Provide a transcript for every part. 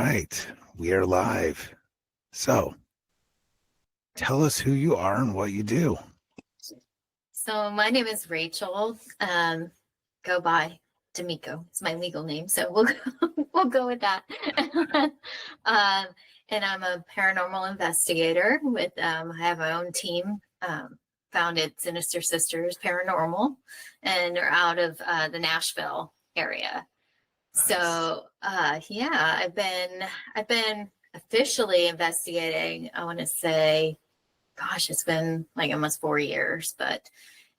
right, we are live. So tell us who you are and what you do. So my name is Rachel. Go by DeMicco. It's my legal name, so we'll go with that. And I'm a paranormal investigator with I have my own team. Founded Sinister Sisters Paranormal, and they're out of the Nashville area. Nice. So yeah, I've been officially investigating. I want to say, gosh, it's been like almost 4 years, but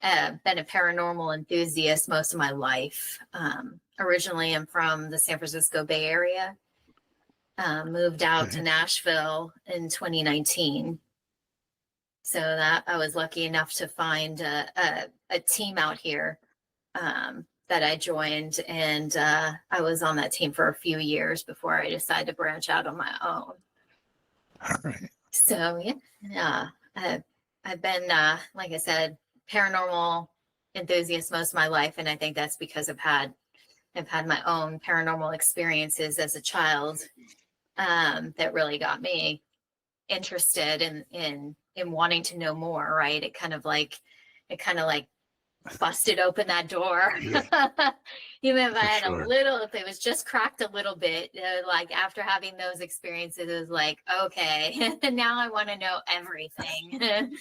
been a paranormal enthusiast most of my life. Originally, I'm from the San Francisco Bay Area. Moved out to Nashville in 2019. So that I was lucky enough to find a team out here that I joined, and I was on that team for a few years before I decided to branch out on my own. All right. So yeah, I've been, like I said, paranormal enthusiast most of my life, and I think that's because I've had my own paranormal experiences as a child that really got me interested in wanting to know more. Right? It kind of like busted open that door. Yeah. Even if I had if it was just cracked a little bit, like after having those experiences, it was like, okay, now I want to know everything,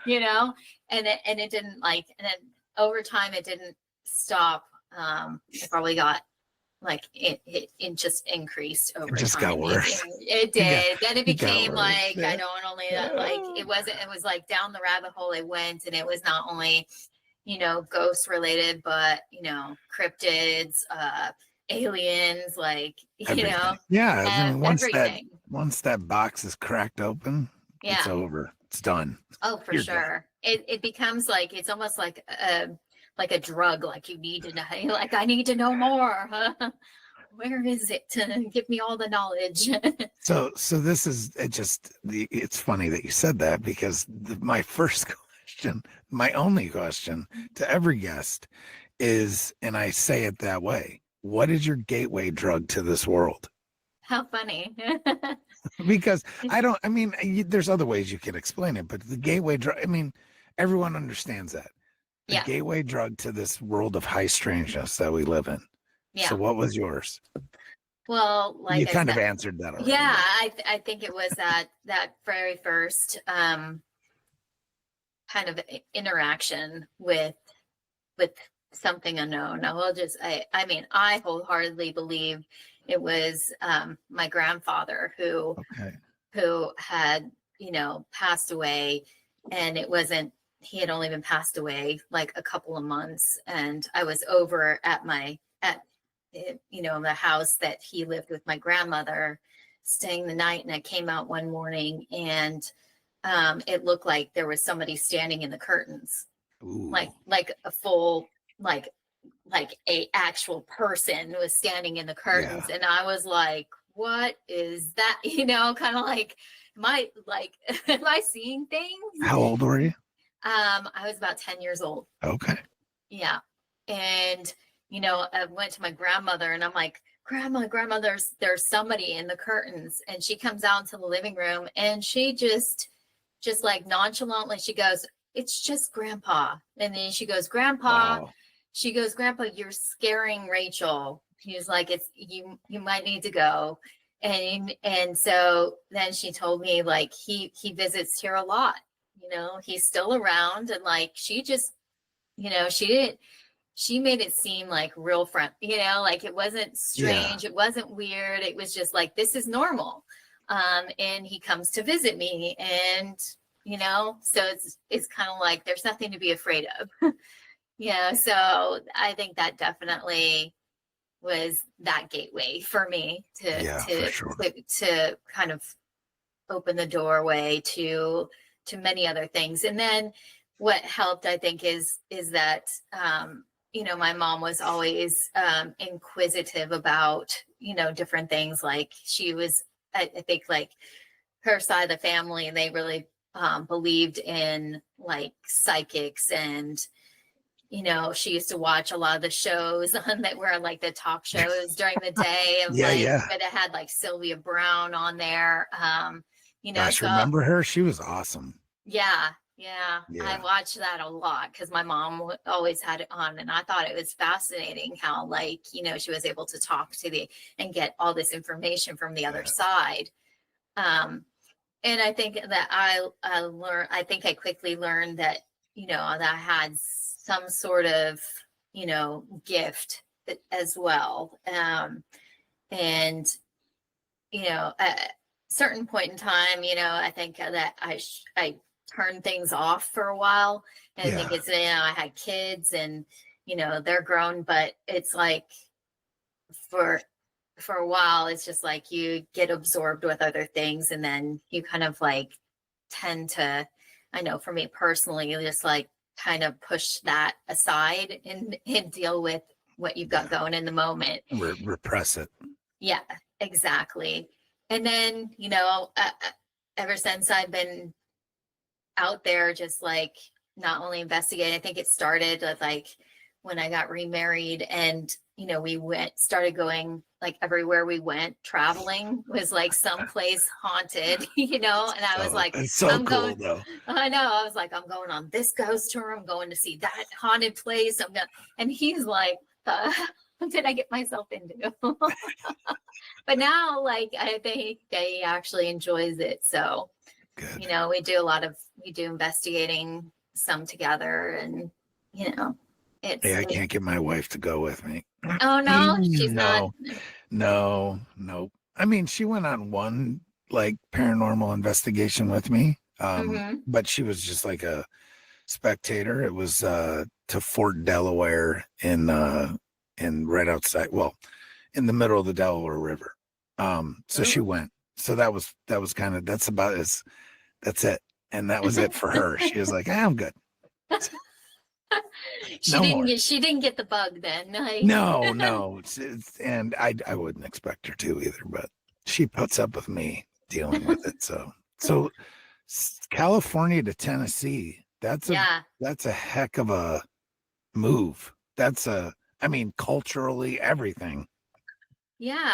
you know? And it didn't and then over time, it didn't stop. It probably got it just increased over time. It just got worse. It did. Then it became I don't only it was like down the rabbit hole it went, and it was not only ghost related, but cryptids, aliens, yeah. Everything. Once that box is cracked open, it's over. It's done. Oh, for sure. It becomes it's almost like a drug. Like you need to know. Like I need to know more. Where is it? Give me all the knowledge. So this is it's funny that you said that, because my first question, my only question to every guest is, and I say it that way, what is your gateway drug to this world? How funny. Because there's other ways you could explain it, but the gateway drug, everyone understands that. The gateway drug to this world of high strangeness that we live in. Yeah. So what was yours? Well, you kind of answered that already. Yeah, I think it was that very first kind of interaction with something unknown. I wholeheartly believe it was my grandfather who had passed away, and he had only been passed away like a couple of months, and I was over at the house that he lived with my grandmother, staying the night, and I came out one morning, and it looked like there was somebody standing in the curtains. Ooh. like a full like a actual person was standing in the curtains. Yeah. And I was like, what is that? Kind of like, am I seeing things? How old were you? I was about 10 years old. Okay. Yeah. And I went to my grandmother, and I'm like, grandma, there's somebody in the curtains. And she comes out into the living room, and she just like nonchalantly, she goes, it's just grandpa. And then she goes, grandpa, wow. She goes, grandpa, you're scaring Rachel. He was like, it's you might need to go. And so then she told me he visits here a lot. He's still around, and she just, she made it seem like real friend, it wasn't strange. Yeah. It wasn't weird. It was just like, this is normal. And he comes to visit me, and, so it's kind of like, there's nothing to be afraid of. So I think that definitely was that gateway for me to kind of open the doorway to many other things. And then what helped, I think, is that, my mom was always inquisitive about, different things. Like she was, I think, like her side of the family, they really believed in psychics and she used to watch a lot of the shows on that were like the talk shows during the day of Yeah, yeah. but it had like Sylvia Brown on there. Gosh, So remember her? She was awesome. yeah, I Yeah. watched that a lot because my mom always had it on, and I thought it was fascinating how, like, she was able to talk to and get all this information from the other Yeah. side. And I think that I learned. I think I quickly learned that that I had some sort of gift as well. And at a certain point in time, I think that I turned things off for a while. And I think it's, I had kids and, they're grown, but it's like for a while, it's just like you get absorbed with other things. And then you kind of like tend to, I know for me personally, just like kind of push that aside and deal with what you've got going in the moment. Repress it. Yeah, exactly. And then, ever since I've been out there, just like not only investigating, I think it started with like when I got remarried and, we started going like everywhere we went, traveling was like someplace haunted, and I was like, it's so I'm cool going, though. I know. I was like, I'm going on this ghost tour. I'm going to see that haunted place. And he's like, what did I get myself into? But now, like, I think he actually enjoys it. So, Good. we do investigating some together, and it's. Hey, I can't get my wife to go with me. Oh no, she's No, not. no. I mean, she went on one like paranormal investigation with me. But she was just like a spectator. It was to Fort Delaware in right outside, well, in the middle of the Delaware River. So she went. So that was kind of that's it. And that was it for her. She was like, I'm good. She didn't get the bug then. No. And I wouldn't expect her to either, but she puts up with me dealing with it. So California to Tennessee, that's a heck of a move. Culturally everything. Yeah.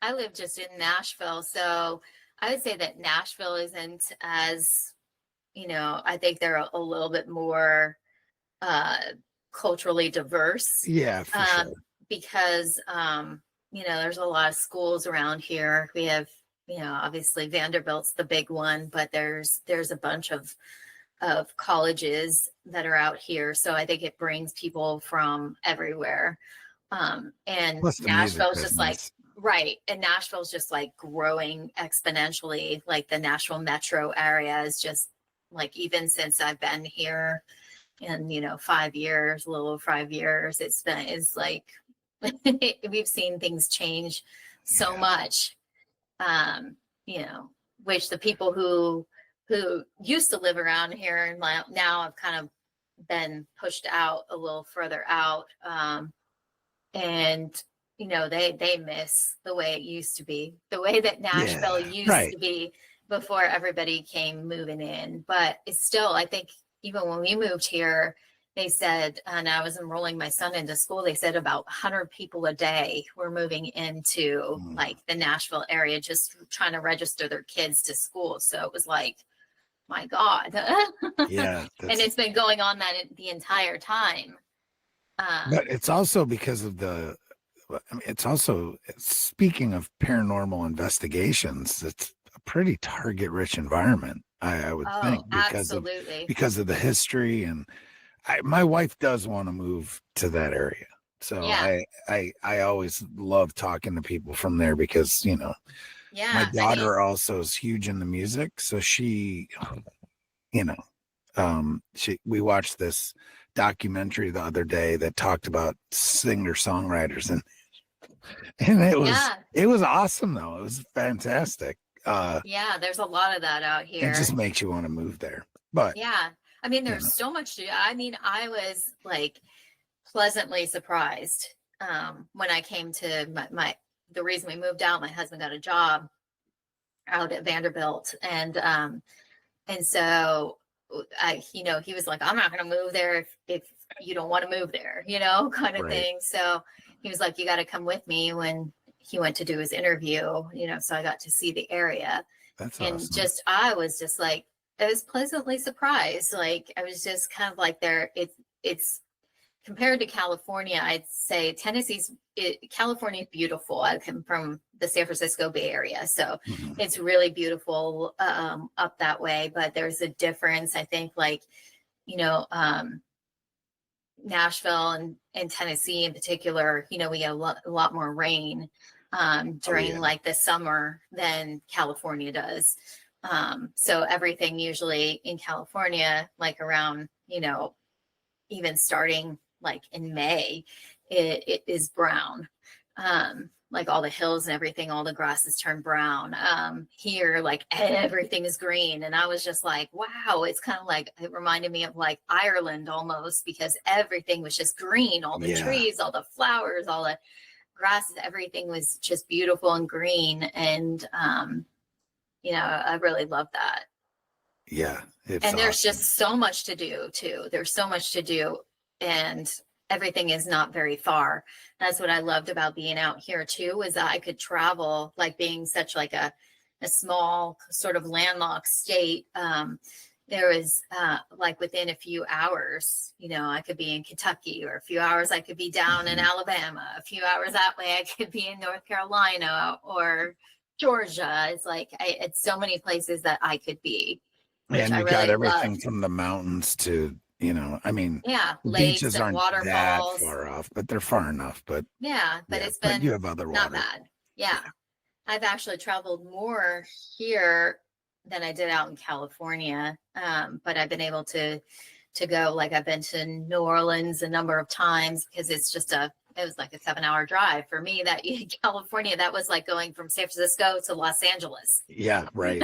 I live just in Nashville, so I would say that Nashville isn't as, I think they're a little bit more culturally diverse. Yeah, for sure. Because there's a lot of schools around here. We have, obviously Vanderbilt's the big one, but there's a bunch of colleges that are out here. So I think it brings people from everywhere. And Nashville's just like, right. And Nashville's just like growing exponentially. Like the Nashville metro area is just like, even since I've been here in, 5 years, a little over 5 years, it's like, we've seen things change so much. Which the people who used to live around here and now have kind of been pushed out a little further out. And they miss the way it used to be, the way that Nashville used to be before everybody came moving in. But it's still, I think, even when we moved here, they said, and I was enrolling my son into school, they said about 100 people a day were moving into like the Nashville area, just trying to register their kids to school. So it was like, my God. Yeah. And it's been going on the entire time. But it's also because of it's also, speaking of paranormal investigations, it's a pretty target rich environment, I would think, because of the history. And my wife does want to move to that area. So I always love talking to people from there because, my daughter also is huge into music. So she, we watched this documentary the other day that talked about singer-songwriters and it was awesome though. It was fantastic. There's a lot of that out here. It just makes you want to move there. But I mean, there's so much to. I mean, I was like pleasantly surprised when I came to the reason we moved out. My husband got a job out at Vanderbilt, and so he was like, I'm not going to move there if you don't want to move there, you know, kind of Right. thing. So he was like, you got to come with me when he went to do his interview, you know, so I got to see the area. That's And awesome. just, I was just like, I was pleasantly surprised. Like, I was just kind of like there, it's compared to California, I'd say California is beautiful. I come from the San Francisco Bay Area, so Mhm. it's really beautiful up that way. But there's a difference, I think, like, you know, Nashville and Tennessee in particular, you know, we get a lot more rain during yeah. like the summer than California does. So everything usually in California, like around, you know, even starting like in May, it is brown. Like all the hills and everything, all the grasses turn brown. Here, like everything is green. And I was just like, wow, it's kind of like, it reminded me of like Ireland almost, because everything was just green, all the Yeah. trees, all the flowers, all the grasses, everything was just beautiful and green. And, you know, I really love that. Yeah. It's And there's awesome. just so much to do too. There's so much to do, and everything is not very far. That's what I loved about being out here too, is that I could travel, like being such like a small sort of landlocked state. There was like within a few hours, you know, I could be in Kentucky, or a few hours I could be down in Mhm. Alabama, a few hours that way I could be in North Carolina or Georgia. It's like it's so many places that I could be, which And I you got really everything loved. from the mountains to, you know, I mean, Yeah, the lakes beaches and aren't that waterfalls. far off, but they're far enough. But Yeah, but yeah, it's but you been have other not water. bad. Yeah. Yeah. I've actually traveled more here than I did out in California. But I've been able to go, like I've been to New Orleans a number of times, because it's just it was like a 7-hour drive for me. That in California, that was like going from San Francisco to Los Angeles. Yeah. Right.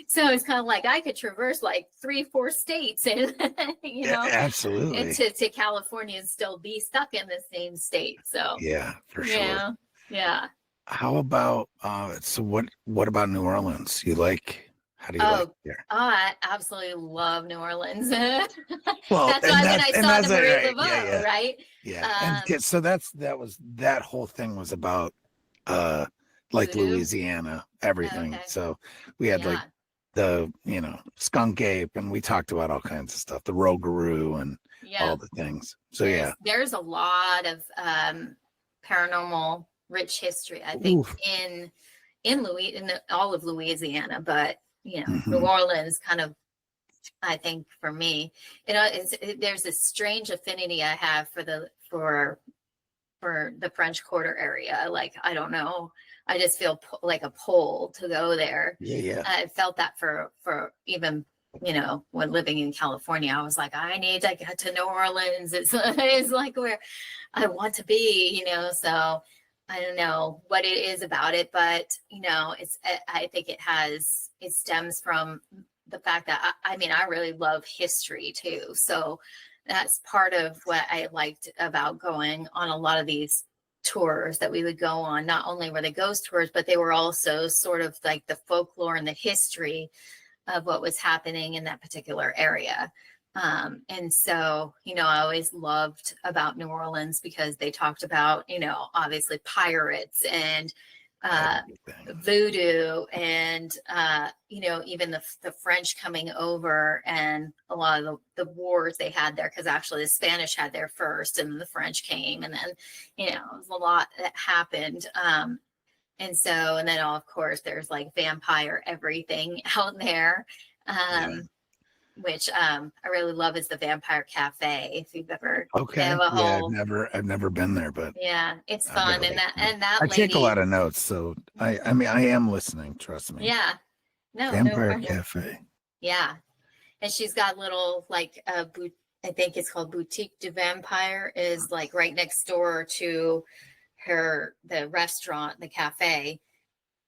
So it's kind of like I could traverse like 3-4 states and you know, and Absolutely. to California and still be stuck in the same state. So Yeah, for sure. yeah, yeah. How about so what about New Orleans? How do you like Oh, it there? I absolutely love New Orleans. That's Well, why when I and saw the that's Marie right. Yeah, Laveau, yeah. right? Yeah. And so that whole thing was about uh like Voodoo. Louisiana, Oh, everything. okay. So we had like Yeah. the, you know, skunk ape, and we talked about all kinds of stuff, the rogaroo and Yeah. all the things. So yeah. There's a lot of paranormal rich history, I think, Oof. in all of Louisiana, but you know, New Mhm. Orleans kind of, I think for me, you know, there's a strange affinity I have for the French Quarter area. Like, I don't know, I just feel like a pull to go there. Yeah, yeah. I felt that for even, you know, when living in California, I was like, I need to get to New Orleans. It's like where I want to be, you know. So I don't know what it is about it, but you know, I think it stems from the fact that I mean, I really love history too. So that's part of what I liked about going on a lot of these tours that we would go on. Not only were they ghost tours, but they were also sort of like the folklore and the history of what was happening in that particular area. And so, you know, I always loved about New Orleans because they talked about, you know, obviously pirates and Everything. voodoo and, you know, even the French coming over and a lot of the wars they had there, because actually the Spanish had there first and the French came. And then, you know, it was a lot that happened. And so, and then of course, there's like vampire everything out there. Yeah. Which I really love is the Vampire Cafe. If you've ever, they Okay. have a Yeah, whole, I've never been there, but yeah, it's I fun. gotta And like, that I take a lot lady, of notes, so I mean I am listening, trust me. yeah, no Vampire problem. Cafe. Yeah, and she's got little like a boot. I think it's called Boutique du Vampire. Is like right next door to the restaurant, the cafe.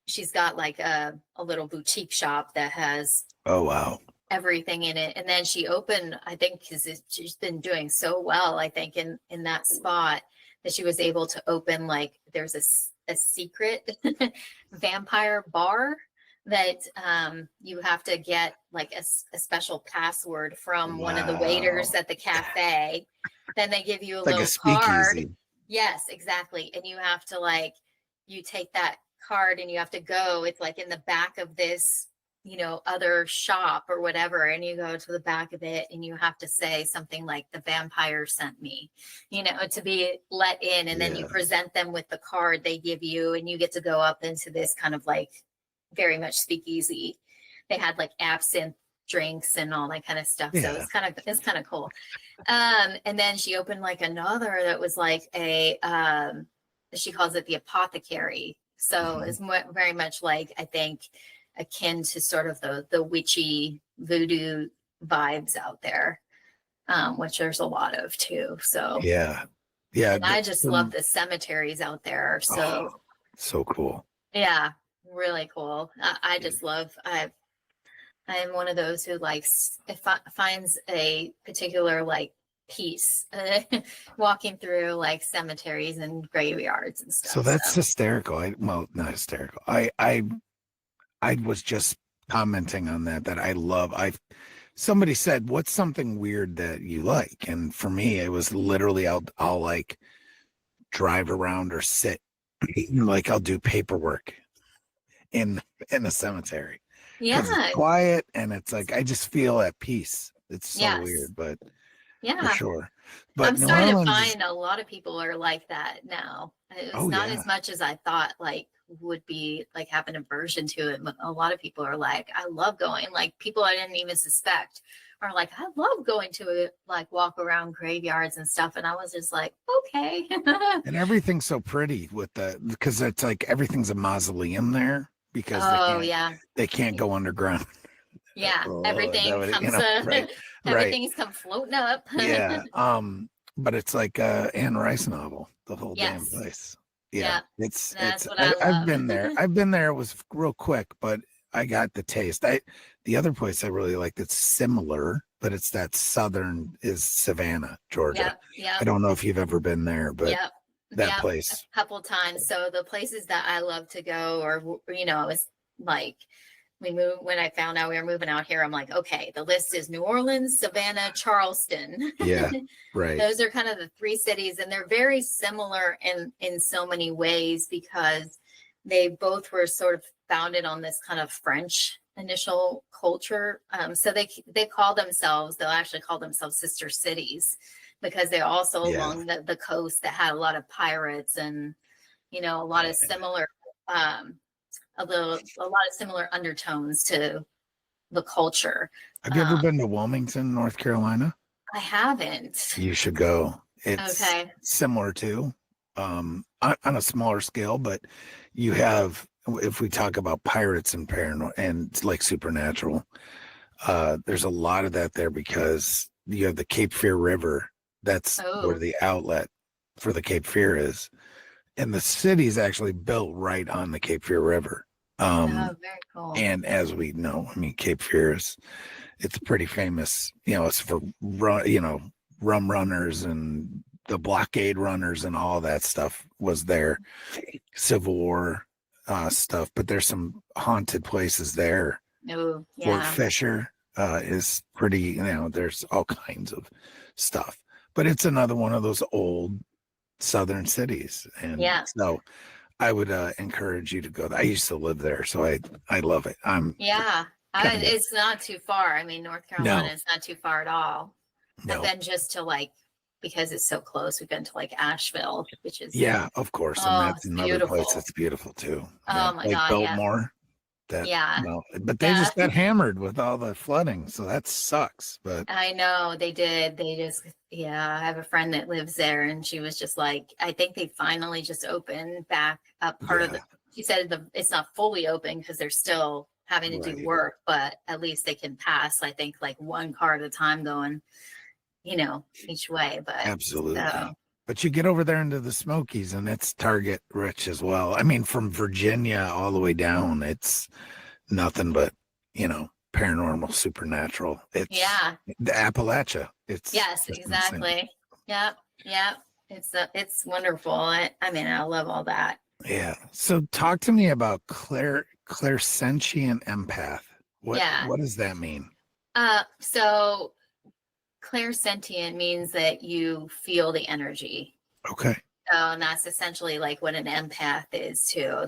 She's got like a little boutique shop that has Oh wow. everything in it. And then she opened, I think, because she's been doing so well, I think, in that spot, that she was able to open like there's a secret vampire bar that you have to get like a special password from one of the waiters Wow. at the cafe. Then they give you a It's like a little card. speakeasy. Yes, exactly. And you have to like, you take that card and you have to go, it's like in the back of this, other shop or whatever. And you go to the back of it and you have to say something like, the vampire sent me, to be let in. And then you Yeah. present them with the card they give you, and you get to go up into this kind of like very much speakeasy. They had like absinthe drinks and all that kind of stuff. So Yeah. it's kind of cool. And then she opened like another that was like she calls it the apothecary. So it's very much like, I think, akin to sort of the witchy voodoo vibes out there, which there's a lot of too. So Yeah. Yeah. and I just love the cemeteries out there. So so cool. yeah, really cool. I just love, I'm one of those who likes, finds a particular like peace walking through like cemeteries and graveyards and stuff. So that's hysterical. Well, not hysterical. I was just commenting on that somebody said, what's something weird that you like? And for me, it was literally, I'll like drive around or sit, like I'll do paperwork in a cemetery. Yeah. It's quiet and it's like, I just feel at peace. It's so Yes. weird, but yeah, for sure. But I'm New starting Orleans, to find a lot of people are like that now. It's not yeah. as much as I thought like would be like have an aversion to it. But a lot of people are like, I love going, like people I didn't even suspect are like, I love going to like walk around graveyards and stuff. And I was just like, okay. And everything's so pretty because it's like everything's a mausoleum there because they can't go underground. Yeah, Oh, everything comes right. everything's come floating up. Yeah. But it's like Anne Rice novel, the whole damn Yes. place. Yeah. It's what I love. I've been there. It was real quick, but I got the taste. The other place I really like that's similar, but it's that southern is Savannah, Georgia. Yep. I don't know if you've ever been there, but that place. A couple times. So the places that I love to go, or it's like when I found out we were moving out here, I'm like, okay, the list is New Orleans, Savannah, Charleston. Yeah, right. Those are kind of the three cities, and they're very similar in so many ways because they both were sort of founded on this kind of French initial culture. So they'll actually call themselves sister cities because they're also along the coast that had a lot of pirates and, a lot of similar, a lot of similar undertones to the culture. Have you ever been to Wilmington, North Carolina? I haven't. You should go. It's okay. Similar to, on a smaller scale, but you have, if we talk about pirates and paranormal and like supernatural, there's a lot of that there because you have the Cape Fear River. That's where the outlet for the Cape Fear is. And the city's actually built right on the Cape Fear River. Very cool. And as we know, I mean, Cape Fear it's pretty famous, it's for, rum runners and the blockade runners and all that stuff was there, Civil War stuff, but there's some haunted places there. Oh, yeah. Fort Fisher is pretty, there's all kinds of stuff, but it's another one of those old southern cities. And so I would encourage you to go. I used to live there, so I love it. It's not too far. I mean, North Carolina is not too far at all. No. I've been just to because it's so close, we've been to Asheville, which is of course. And that's another beautiful place that's beautiful too. Oh my God. Biltmore. But they just got hammered with all the flooding, so that sucks. But I know they did. They just I have a friend that lives there, and she was just like, I think they finally just opened back up part of she said it's not fully open because they're still having to do work, but at least they can pass, I think, one car at a time going, each way. But absolutely. But you get over there into the Smokies and it's target rich as well. I mean, from Virginia all the way down, it's nothing but, paranormal, supernatural. It's the Appalachia. Yes, exactly. Insane. Yep. It's wonderful. I mean, I love all that. Yeah. So talk to me about Clairsentient empath. Yeah. What does that mean? So clairsentient means that you feel the energy. Okay. And that's essentially like what an empath is too.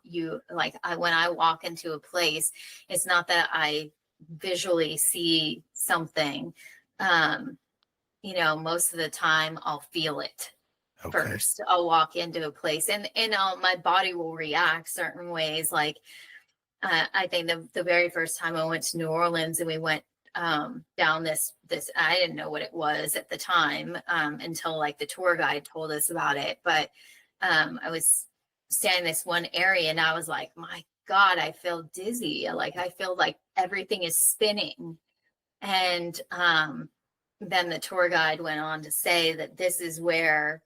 You like when I walk into a place, it's not that I visually see something. Most of the time I'll feel it Okay. first. I'll walk into a place and my body will react certain ways. Like I think the very first time I went to New Orleans and we went down this I didn't know what it was at the time until like the tour guide told us about it. But I was standing in this one area and I was like, my God, I feel dizzy. Like I feel like everything is spinning. And then the tour guide went on to say that this is where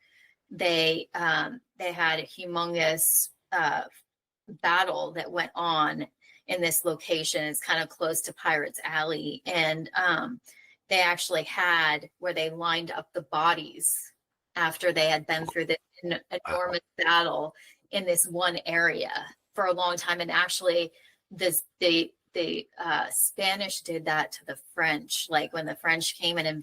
they had a humongous battle that went on in this location. It's kind of close to Pirates Alley. And they actually had where they lined up the bodies after they had been through this enormous battle in this one area for a long time. And actually the Spanish did that to the French. Like when the French came and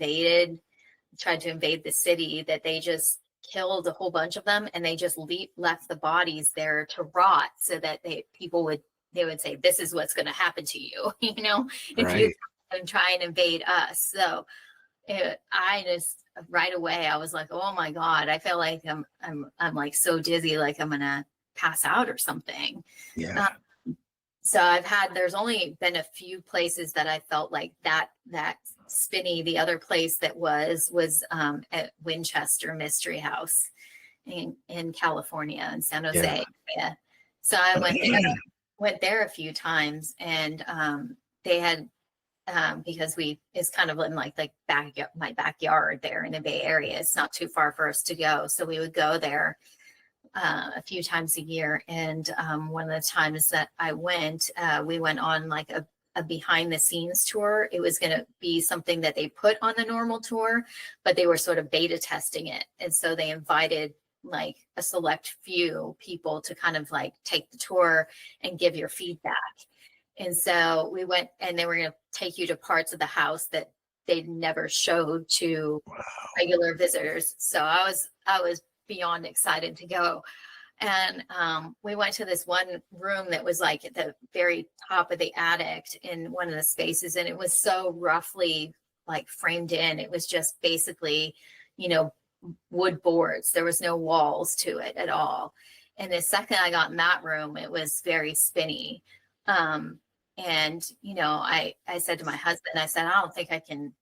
tried to invade the city, that they just killed a whole bunch of them and they just left the bodies there to rot so that they would say, this is what's going to happen to you, if you try and invade us. So I just right away, I was like, oh my God, I feel like I'm like so dizzy, like I'm going to pass out or something. Yeah. So there's only been a few places that I felt like that spinny. The other place that was at Winchester Mystery House in California, in San Jose. Yeah. So I went there a few times, and they had because it's kind of in like my backyard there in the Bay Area. It's not too far for us to go, so we would go there a few times a year. And one of the times that I went, we went on like a behind the scenes tour. It was going to be something that they put on the normal tour, but they were sort of beta testing it. And so they invited like a select few people to kind of like take the tour and give your feedback. And so we went, and they were going to take you to parts of the house that they'd never showed to regular visitors. So I was beyond excited to go. And we went to this one room that was like at the very top of the attic in one of the spaces. And it was so roughly like framed in. It was just basically, wood boards. There was no walls to it at all. And the second I got in that room, it was very spinny. And, I said to my husband, I said, I don't think I can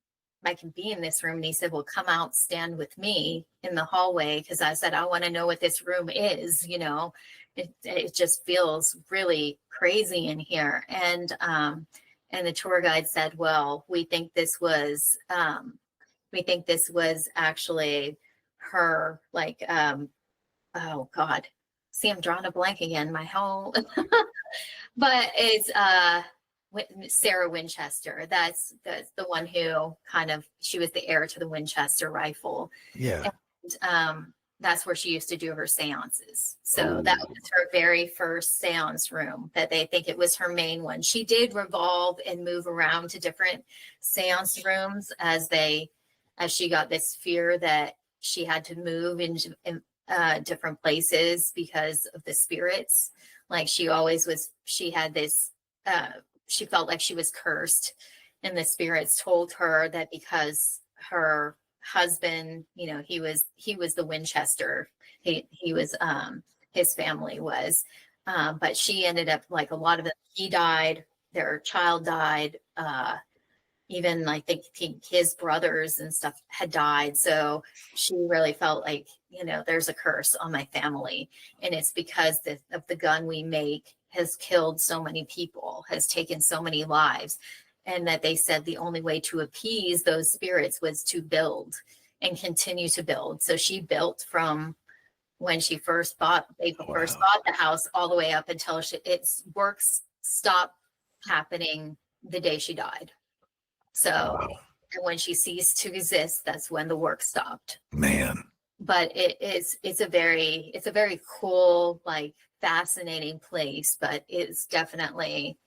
be in this room. And he said, well, come out, stand with me in the hallway. Cause I said, I want to know what this room is. It just feels really crazy in here. And the tour guide said, well, we think this was actually her, like, oh God, see, I'm drawing a blank again, but it's, Sarah Winchester. That's the one who she was the heir to the Winchester rifle. Yeah. And that's where she used to do her seances. So that was her very first seance room, that they think it was her main one. She did revolve and move around to different seance rooms as she got this fear that she had to move in different places because of the spirits. Like she had this, she felt like she was cursed, and the spirits told her that because her husband, he was the Winchester, he was his family was, but she ended up, like a lot of them, he died, their child died, even I think his brothers and stuff had died. So she really felt like, there's a curse on my family, and it's because of the gun we make has killed so many people, has taken so many lives. And that they said the only way to appease those spirits was to build and continue to build. So she built from when they first bought the house all the way up until its works stopped happening the day she died. So and when she ceased to exist, that's when the work stopped. Man. but it's a very cool, like fascinating place, but it's definitely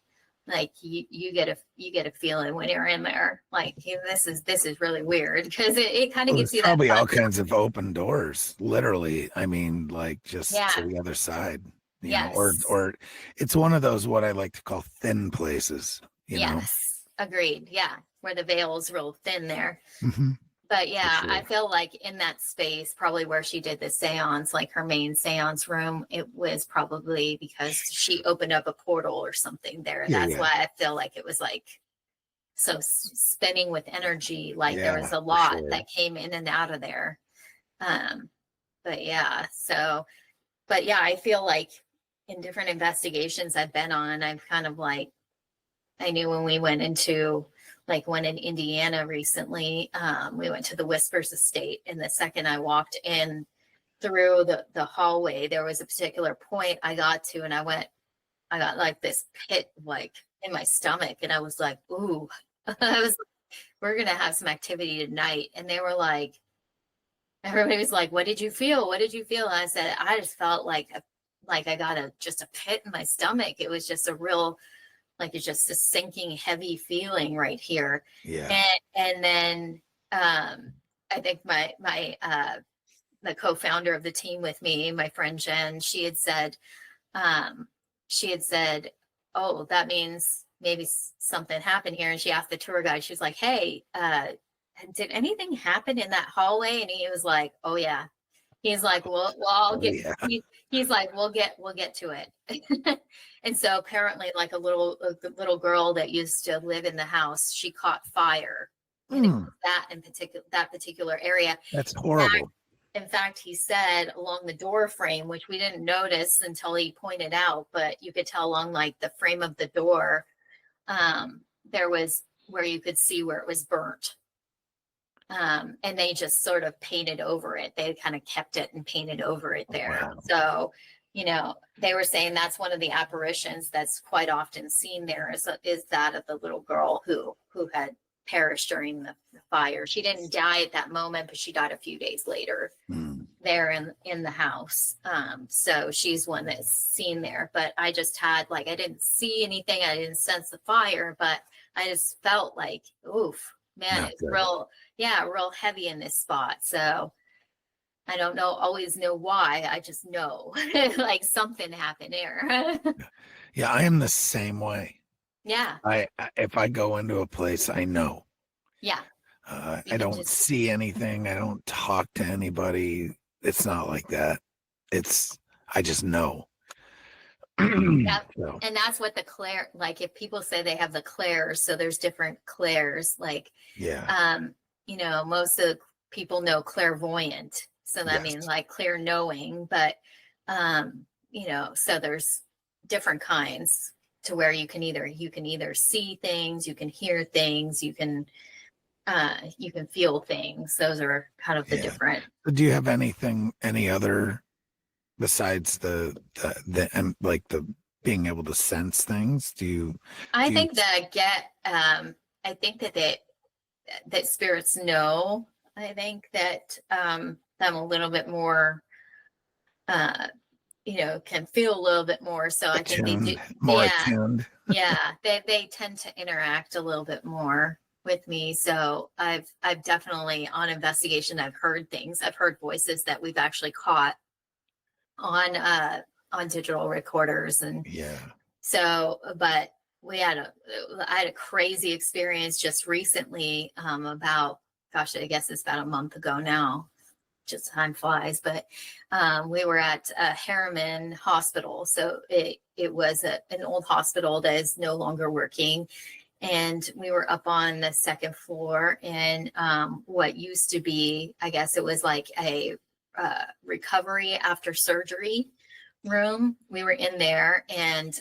like you get a feeling when you're in there, like, hey, this is really weird, because it kind of Well, gives there's you that probably all fuzz. kinds of open doors, literally. I mean, like just to Yeah. the other side, Yes. or it's one of those what I like to call thin places, Yes. Agreed. Yeah. Where the veil's real thin there. hmm But for yeah, I sure. feel like in that space, probably where she did the seance, like her main seance room, it was probably because she opened up a portal or something there. Yeah, That's yeah, why I feel like it was like so spinning with energy. Like there was yeah, a for lot sure. that came in and out of there. Um, but yeah, so, but yeah, I feel like in different investigations I've been on, I've kind of like, I knew when we went into like one in Indiana recently, we went to the Whispers estate, and the second I walked in through the hallway, there was a particular point I got to, and I got like this pit like in my stomach, and I was like, ooh, I was, we're gonna have some activity tonight, and they were like, everybody was like, what did you feel? What did you feel? And I said, I just felt like like I got just a pit in my stomach. It was just a real, like it's just a sinking heavy feeling right here. Yeah. And then I think the co-founder of the team with me, my friend Jen, um she had said, oh, that means maybe something happened here. And she asked the tour guide, she was like, hey, did anything happen in that hallway? And he was like, oh yeah. He's like, well, I'll Oh get. yeah. He's like, we'll get to it. And so apparently, like a little girl that used to live in the house, she caught fire, and it Hmm, was that particular area. that's In fact, horrible. he said along the door frame, which we didn't notice until he pointed out, but you could tell along like the frame of the door, there was where you could see where it was burnt. And they just sort of painted over it. They kind of kept it and painted over it there. Wow. So, they were saying that's one of the apparitions that's quite often seen there is that of the little girl who had perished during the fire. She didn't die at that moment, but she died a few days later Hmm. there in the house. So she's one that's seen there. But I just had like, I didn't see anything. I didn't sense the fire, but I just felt like, oof, man, Not it's good. real heavy in this spot. So I don't always know why. I just know like something happened there. Yeah, I am the same way. Yeah. If I go into a place, I know. Yeah. You I can don't just, see anything. I don't talk to anybody. It's not like that. I just know. yeah. So, And that's what the Claire, like if people say they have the Claires, so there's different Claires, like, yeah. um, most of the people know clairvoyant. So that Yes. means like clear knowing, but, so there's different kinds to where you can either see things, you can hear things, you can feel things. Those are kind of the Yeah. different. Do you have any other besides like the being able to sense things? I Do you, think I think that spirits know. I think that I'm a little bit more, uh, can feel a little bit more. So I think they do. more Yeah, attuned? yeah. They tend to interact a little bit more with me. So I've definitely on investigation. I've heard things. I've heard voices that we've actually caught on digital recorders, and Yeah. so, but I had a crazy experience just recently, about, gosh, I guess it's about a month ago now. Just time flies, but we were at Harriman Hospital. So it was an old hospital that is no longer working. And we were up on the second floor in what used to be, I guess it was like a recovery after surgery room. We were in there, and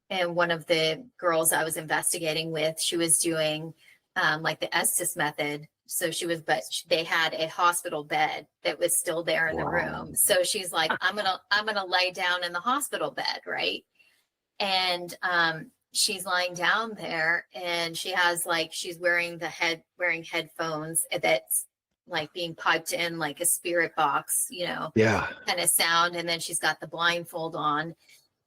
one of the girls I was investigating with, she was doing like the Estes method. So but they had a hospital bed that was still there in the Wow. room. So she's like, I'm gonna lay down in the hospital bed, right? And she's lying down there, and she has like she's wearing headphones that's like being piped in like a spirit box, Yeah. kind of sound. And then she's got the blindfold on,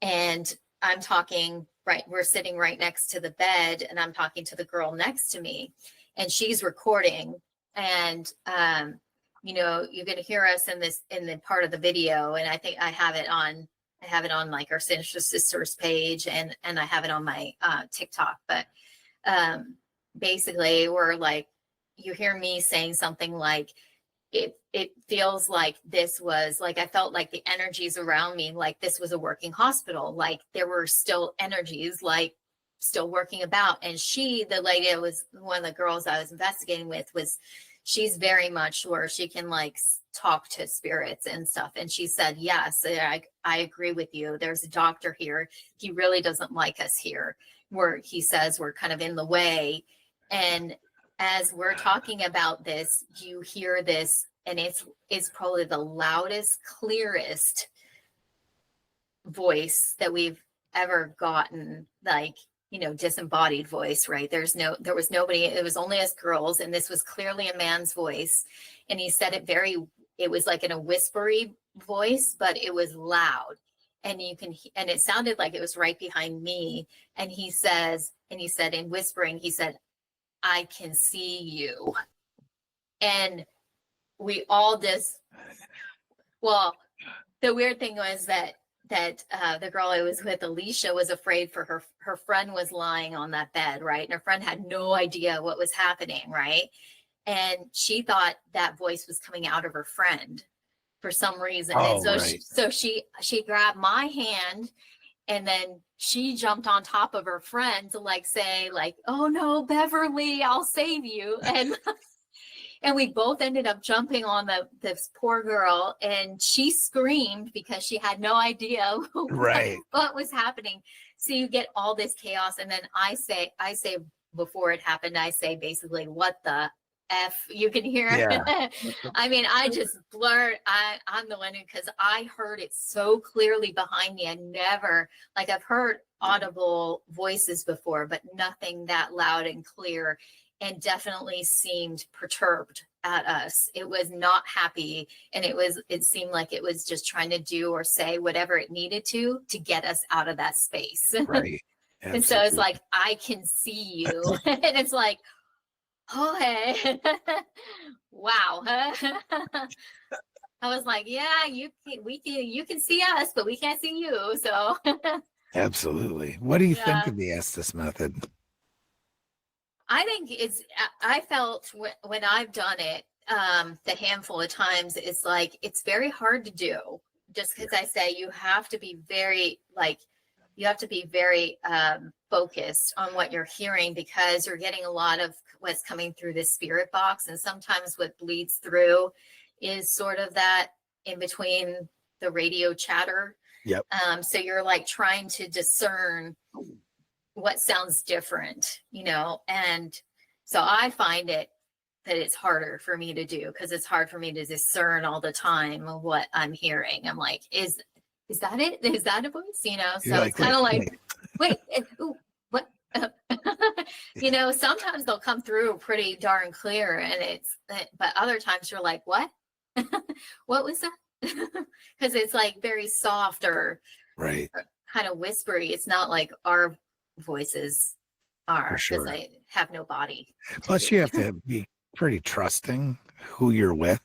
and I'm talking, right, we're sitting right next to the bed, and I'm talking to the girl next to me, and she's recording. And you're going to hear us in the part of the video, and I think I have it on like our Sinister Sisters page, and I have it on my TikTok. But basically, we're like, you hear me saying something like, it feels like this was like, I felt like the energies around me, like this was a working hospital, like there were still energies like still working about. And the lady that was one of the girls I was investigating with, she's very much where she can like talk to spirits and stuff. And she said, yes, I agree with you. There's a doctor here. He really doesn't like us here, where he says we're kind of in the way. And as we're talking about this, you hear this, and it's probably the loudest, clearest voice that we've ever gotten, like, disembodied voice, right? There was nobody, it was only us girls, and this was clearly a man's voice. And he said it was like in a whispery voice, but it was loud. And and it sounded like it was right behind me. And he said in whispering, he said, I can see you. And we all well, the weird thing was that the girl I was with, Alicia, was afraid for her friend was lying on that bed, right? And her friend had no idea what was happening, right? And she thought that voice was coming out of her friend for some reason. Oh, and right. she grabbed my hand, and then she jumped on top of her friend to like say like, oh no, Beverly, I'll save you. And we both ended up jumping on this poor girl, and she screamed because she had no idea Right. what was happening. So you get all this chaos. And then I say before it happened, I say basically, what the F, you can hear it. Yeah. I mean, I just blurred. I'm the one because I heard it so clearly behind me. I've heard audible voices before, but nothing that loud and clear, and definitely seemed perturbed at us. It was not happy. And it seemed like it was just trying to do or say whatever it needed to get us out of that space. Right. And so it's like, I can see you. And it's like, oh, hey, wow. I was like, yeah, you can see us, but we can't see you. So Absolutely. What do you think Yeah. of the Estes method? I think I felt when I've done it, the handful of times, it's like, it's very hard to do, just because I say you have to be very focused on what you're hearing, because you're getting a lot of what's coming through the spirit box. And sometimes what bleeds through is sort of that in between the radio chatter. Yep. So you're like trying to discern what sounds different, and so I find that it's harder for me to do, because it's hard for me to discern all the time what I'm hearing. I'm like, is that it? Is that a voice? So it's kind of like, wait, what? Sometimes they'll come through pretty darn clear, and but other times you're like, what? What was that? Because it's like very soft or Right. kind of whispery. It's not like our voices are, because sure. I have no body. Plus, you have to be pretty trusting who you're with,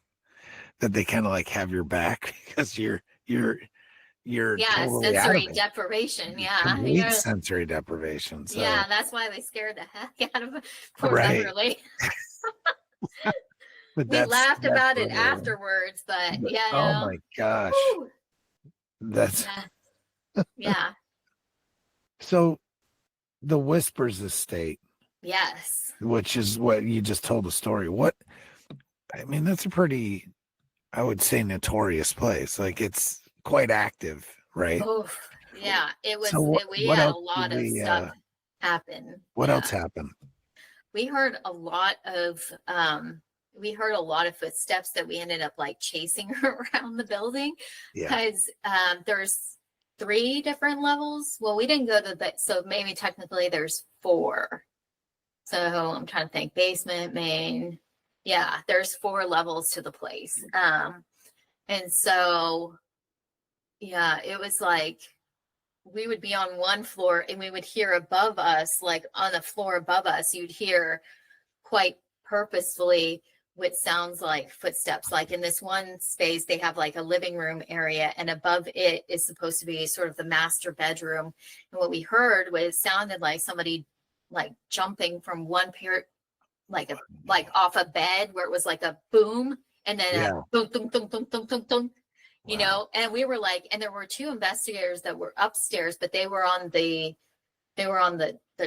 that they kind of like have your back, because you're totally sensory out of it. deprivation. Yeah, Complete sensory deprivation. So. Yeah, that's why they scared the heck out of poor Right. Beverly. But We laughed about it literally- afterwards, but yeah. Oh my gosh. Whew. That's Yeah. so the Whispers estate, Yes. which is what you just told the story. That's a pretty, I would say, notorious place. Like, it's quite active, right? Oh, yeah. It was. So We what had a else lot did of we, stuff happen. What Yeah. else happened? We heard a lot of footsteps that we ended up like chasing around the building, Yeah. because there's 3 different levels. Well, we didn't go to so maybe technically there's 4. So I'm trying to think: basement, main, Yeah, there's 4 levels to the place. And so, yeah, it was like we would be on one floor and we would hear above us, like on the floor above us, you'd hear quite purposefully what sounds like footsteps. Like in this one space, they have like a living room area, and above it is supposed to be sort of the master bedroom. And what we heard was sounded like somebody like jumping from one pair, like off a bed, where it was like a boom and then Yeah. a boom, boom, boom, boom, boom, boom, boom. You Wow. know, and we were like, and there were 2 investigators that were upstairs, but they were on the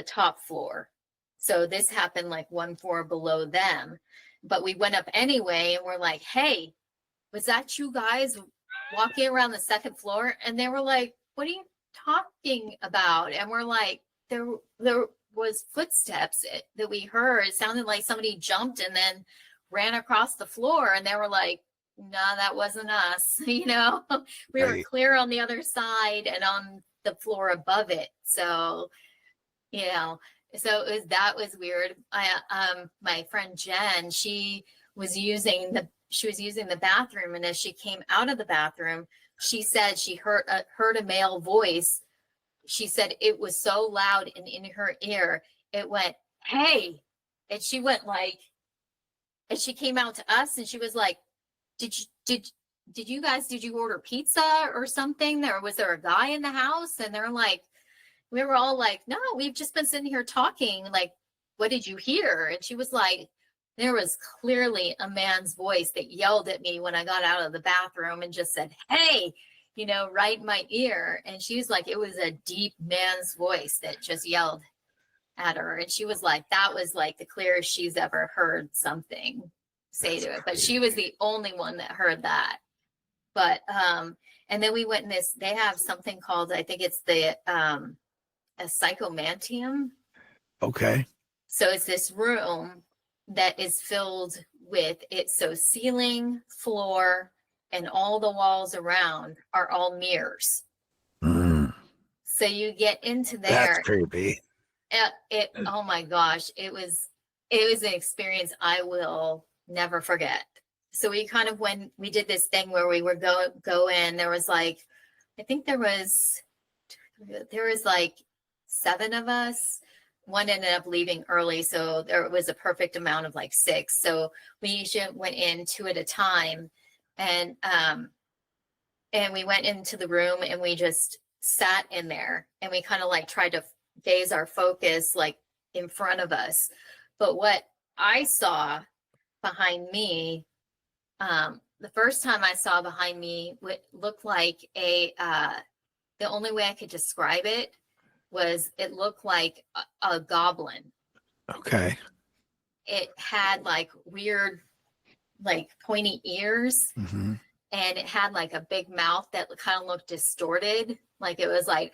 top floor. So this happened like 1 floor below them. But we went up anyway, and we're like, hey, was that you guys walking around the 2nd floor? And they were like, what are you talking about? And we're like, there was footsteps that we heard. It sounded like somebody jumped and then ran across the floor. And they were like, no, that wasn't us. You know, we were Right. clear on the other side and on the floor above it. So, you know, so that was weird. My friend Jen, she was using the bathroom, and as she came out of the bathroom, she said she heard a male voice. She said it was so loud and in her ear, it went, hey. And she went like, and she came out to us and she was like, did you order pizza or something? Was there a guy in the house? And they're like, we were all like, no, we've just been sitting here talking. Like, what did you hear? And she was like, there was clearly a man's voice that yelled at me when I got out of the bathroom and just said, hey, you know, right in my ear. And she was like, it was a deep man's voice that just yelled at her. And she was like, that was like the clearest she's ever heard something say to it. But she was the only one that heard that. But and then we went in this, they have something called, I think it's the a psychomantium. Okay. So it's this room that is filled with it. So ceiling, floor, and all the walls around are all mirrors. Mm, So you get into that's there. creepy. Oh my gosh, it was an experience I will never forget. So we kind of, when we did this thing where we were go in, there was like, I think there was like 7 of us. One ended up leaving early, so there was a perfect amount of like 6. So we each went in 2 at a time, and we went into the room and we just sat in there, and we kind of like tried to gaze our focus like in front of us. But what I saw behind me, the first time I saw behind me, what looked like the only way I could describe it was it looked like a goblin. Okay. It had like weird, like pointy ears, Mm-hmm. and it had like a big mouth that kind of looked distorted. Like it was like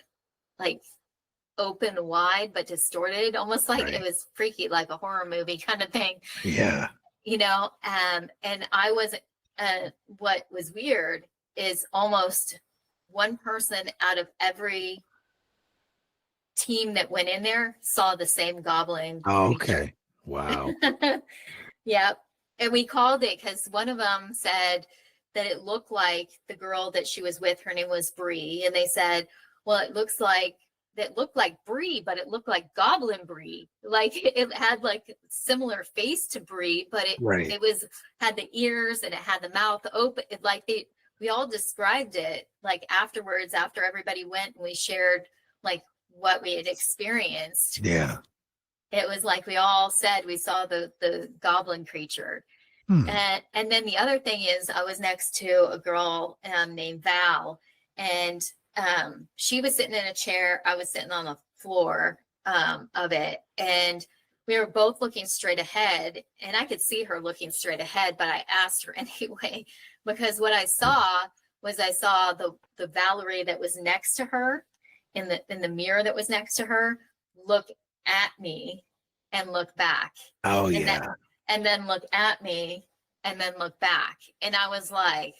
open wide, but distorted, almost like Right. it was freaky, like a horror movie kind of thing. Yeah. You know, and I was, what was weird is almost one person out of every team that went in there saw the same goblin. Oh, okay. Wow. Yep. And we called it because one of them said that it looked like the girl that she was with, her name was Bree. And they said, well, it looked like Bree, but it looked like Goblin Bree. Like it had like similar face to Bree, but Right. it had the ears and it had the mouth open. We all described it like afterwards, after everybody went and we shared like what we had experienced. Yeah. It was like we all said we saw the goblin creature. Hmm. And then the other thing is I was next to a girl named Val, and she was sitting in a chair. I was sitting on the floor of it, and we were both looking straight ahead, and I could see her looking straight ahead, but I asked her anyway, because what I saw was the Valerie that was next to her in the mirror that was next to her look at me and look back. Oh, and yeah. and then look at me and then look back. And I was like,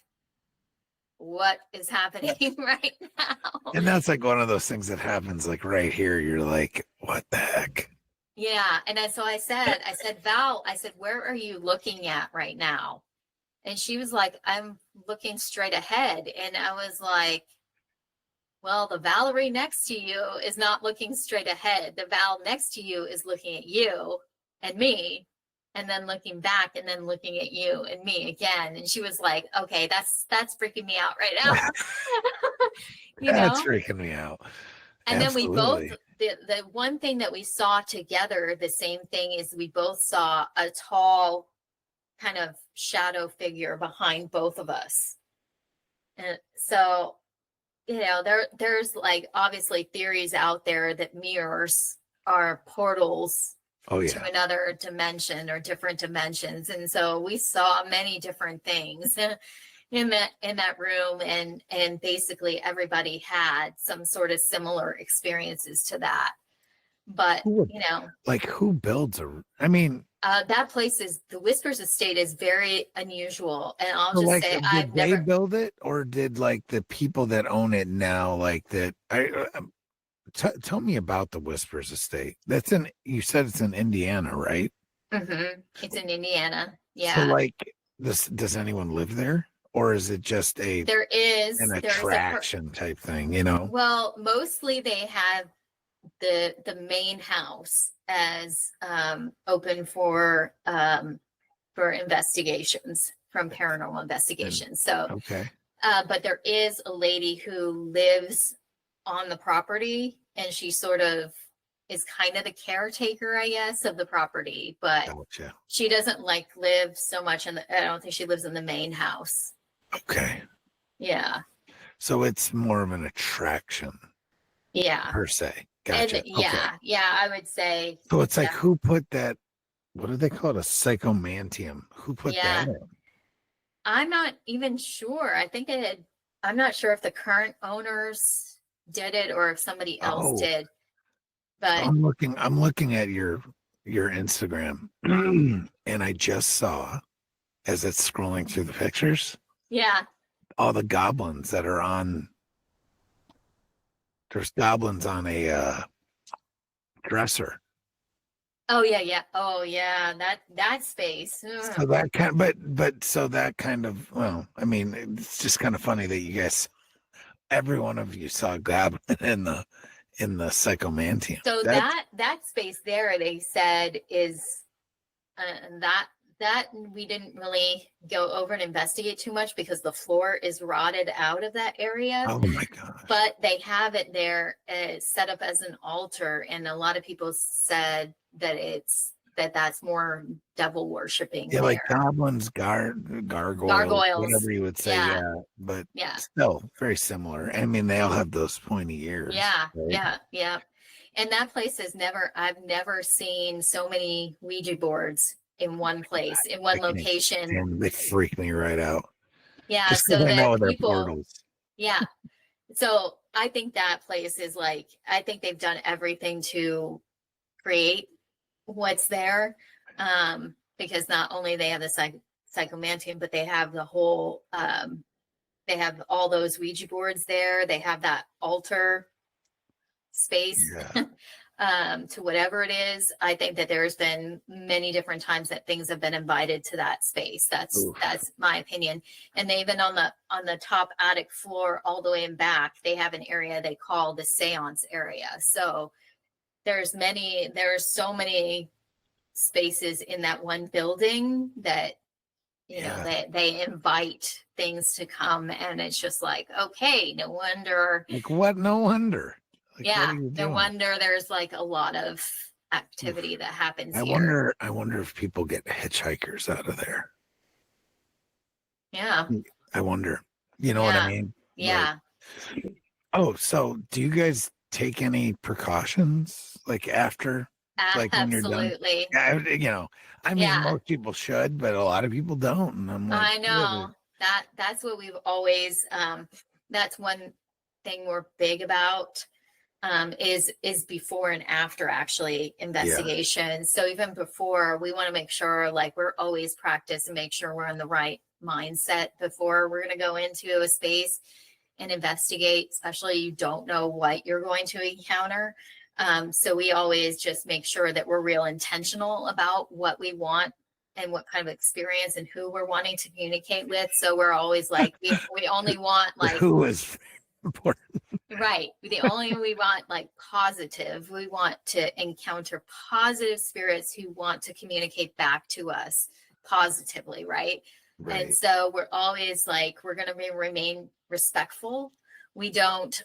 what is happening right now? And that's like one of those things that happens like right here. You're like, what the heck? Yeah. And then so I said, Val, I said, where are you looking at right now? And she was like, I'm looking straight ahead. And I was like, well, the Valerie next to you is not looking straight ahead. The Val next to you is looking at you and me, and then looking back and then looking at you and me again. And she was like, okay, that's freaking me out right now. You That's know? freaking me out. And then we both, Absolutely. the one thing that we saw together, the same thing, is we both saw a tall kind of shadow figure behind both of us. And so, there's like obviously theories out there that mirrors are portals Oh to yeah. another dimension or different dimensions. And so we saw many different things in that room, and basically everybody had some sort of similar experiences to that. But Who would, like, who builds I mean, that place is, the Whispers Estate is very unusual, and I'll so, just like, say did they build it, or did like the people that own it now, like that? Tell me about the Whispers Estate. You said it's in Indiana, right? It's in Indiana. So, Yeah. like, does anyone live there, or is it just an There is attraction type thing? well, mostly they have the main house as open for investigations, from paranormal investigations. So, Okay. but there is a lady who lives on the property, and she sort of is kind of the caretaker, I guess, of the property, but Gotcha. she doesn't like live so much I don't think she lives in the main house. Okay. Yeah. So it's more of an attraction. Yeah. Per se. Gotcha. And yeah, I would say. So it's like, Yeah. who put that? What do they call it? A psychomantium. Who put that in? I'm not even sure. I'm not sure if the current owners did it or if somebody else did. But I'm looking at your Instagram and I just saw, as it's scrolling through the pictures, yeah, all the goblins that are on. There's goblins on a dresser. oh yeah, oh yeah, that space. So that kind, but so that kind of, well, I mean, it's just kind of funny that you guys, every one of you saw a goblin in the psychomantium. So that space there, they said, is that we didn't really go over and investigate too much because the floor is rotted out of that area. Oh my gosh. But they have it there set up as an altar, and a lot of people said that that's more devil worshiping. Yeah, there. like goblins, gargoyles, whatever you would say. Yeah, but still very similar. I mean, they all have those pointy ears. Yeah, right? yeah. And that place I've never seen so many Ouija boards in one place, in one location. And they freak me right out. Yeah, just so I know that they're people, portals. Yeah. So I think that place is like, I think they've done everything to create what's there. Because not only they have the psychomantium, but they have the whole, they have all those Ouija boards there. They have that altar space. Yeah. To whatever it is. I think that there's been many different times that things have been invited to that space. That's my opinion. And they even on the top attic floor, all the way in back, they have an area they call the seance area. So there's so many spaces in that one building that they invite things to come, and it's just like, okay, no wonder. Like what? No wonder. Like, no wonder there's like a lot of activity that happens here. I wonder if people get hitchhikers out of there. Yeah. I wonder. You know what I mean? Yeah. Like, so do you guys take any precautions like after? Like when you're done? Absolutely. I mean, most people should, but a lot of people don't. And I'm like, I know that's what we've always, that's one thing we're big about. Is before and after actually investigation. So even before, we want to make sure like we're always practice and make sure we're in the right mindset before we're going to go into a space and investigate, especially you don't know what you're going to encounter. So we always just make sure that we're real intentional about what we want and what kind of experience and who we're wanting to communicate with. So we're always like, we only want like, who is important. right. We want like positive. We want to encounter positive spirits who want to communicate back to us positively. Right. Right. And so we're always like, we're going to remain respectful. We don't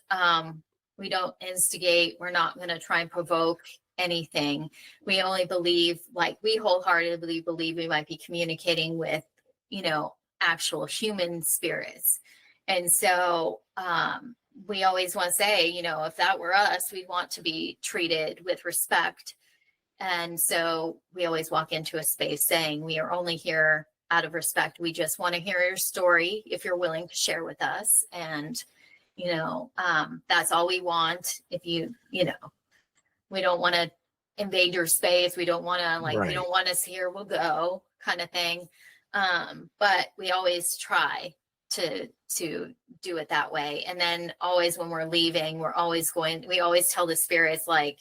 instigate. We're not going to try and provoke anything. We only believe, like, we wholeheartedly believe we might be communicating with, actual human spirits. And so, we always want to say, if that were us, we'd want to be treated with respect. And so we always walk into a space saying, we are only here out of respect. We just want to hear your story if you're willing to share with us. And, that's all we want. If we don't want to invade your space. We don't want to Right. we don't want us here, we'll go kind of thing. But we always try to do it that way. And then always when we're leaving, we always tell the spirits, like,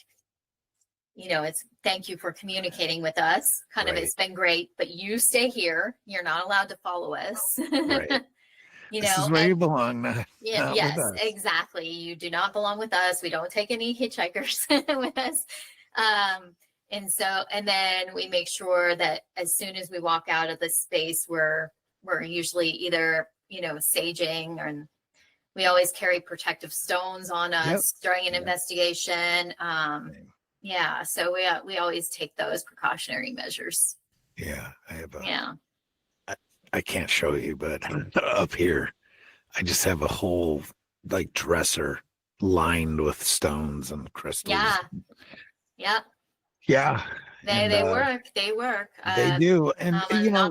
it's thank you for communicating with us. Kind of, Right. it's been great, but you stay here. You're not allowed to follow us. Right. This is where you belong, not yes, with us. exactly. You do not belong with us. We don't take any hitchhikers with us. And then we make sure that as soon as we walk out of the space, we're usually either, saging, and we always carry protective stones on us during an investigation. Yeah. So we always take those precautionary measures. Yeah. I have Yeah. I can't show you, but up here, I just have a whole like dresser lined with stones and crystals. Yeah. Yeah. Yeah. They work. They They do. And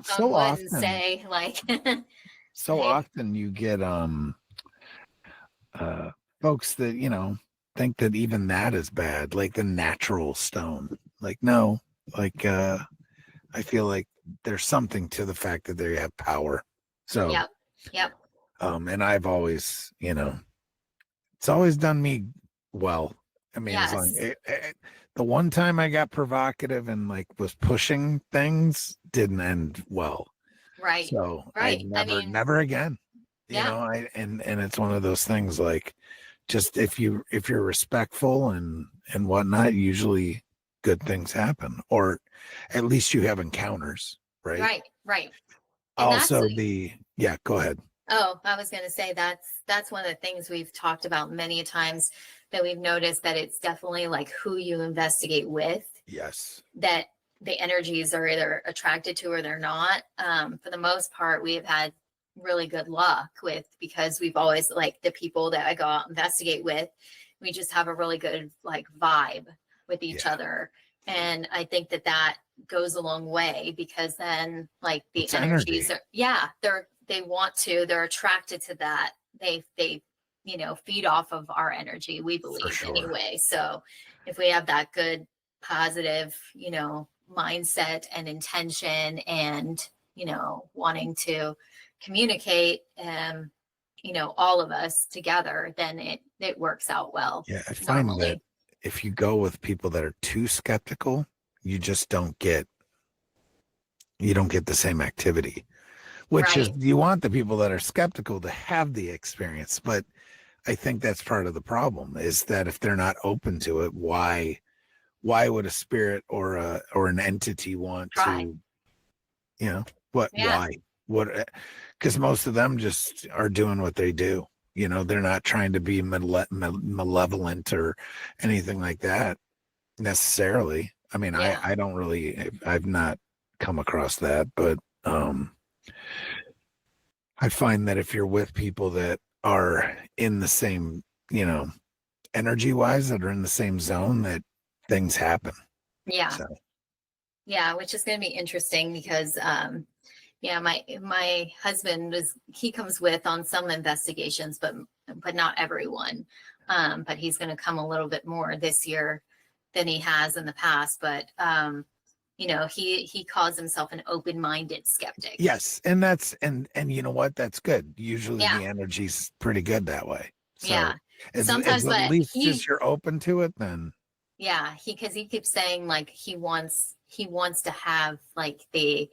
so often say, like, so often you get folks that, think that even that is bad, like the natural stone. Like, no, like I feel like there's something to the fact that they have power. So Yep. And I've always, it's always done me well. I mean, Yes. as long, the one time I got provocative and like was pushing things didn't end well. Right. So Right. never again. Yeah. And it's one of those things, like, just if you're respectful and whatnot, usually good things happen, or at least you have encounters. Right. And Also go ahead. Oh, I was going to say that's one of the things we've talked about many times, that we've noticed that it's definitely like who you investigate with. Yes. That the energies are either attracted to or they're not. For the most part, we've had really good luck with, because we've always, like, the people that I go out and investigate with, we just have a really good like vibe with each other. And I think that goes a long way, because then, like, the energies they're attracted to that. They feed off of our energy, we believe, anyway. So if we have that good, positive, mindset and intention, and, wanting to communicate, all of us together, then it works out well. Yeah. I find that if you go with people that are too skeptical, you just don't get the same activity, which is, you want the people that are skeptical to have the experience. But I think that's part of the problem, is that if they're not open to it, why would a spirit or an entity want to, why? What? Because most of them just are doing what they do. They're not trying to be malevolent or anything like that necessarily. I mean, I don't really, I've not come across that, but I find that if you're with people that are in the same, energy wise, that are in the same zone, that things happen. Yeah. So. Yeah, which is going to be interesting, because my husband he comes with on some investigations, but not everyone. But he's going to come a little bit more this year than he has in the past. But he calls himself an open-minded skeptic. Yes, and that's and you know what? That's good. Usually the energy's pretty good that way. So yeah. Sometimes, at least as you're open to it, then Yeah, because he keeps saying like he wants to have like it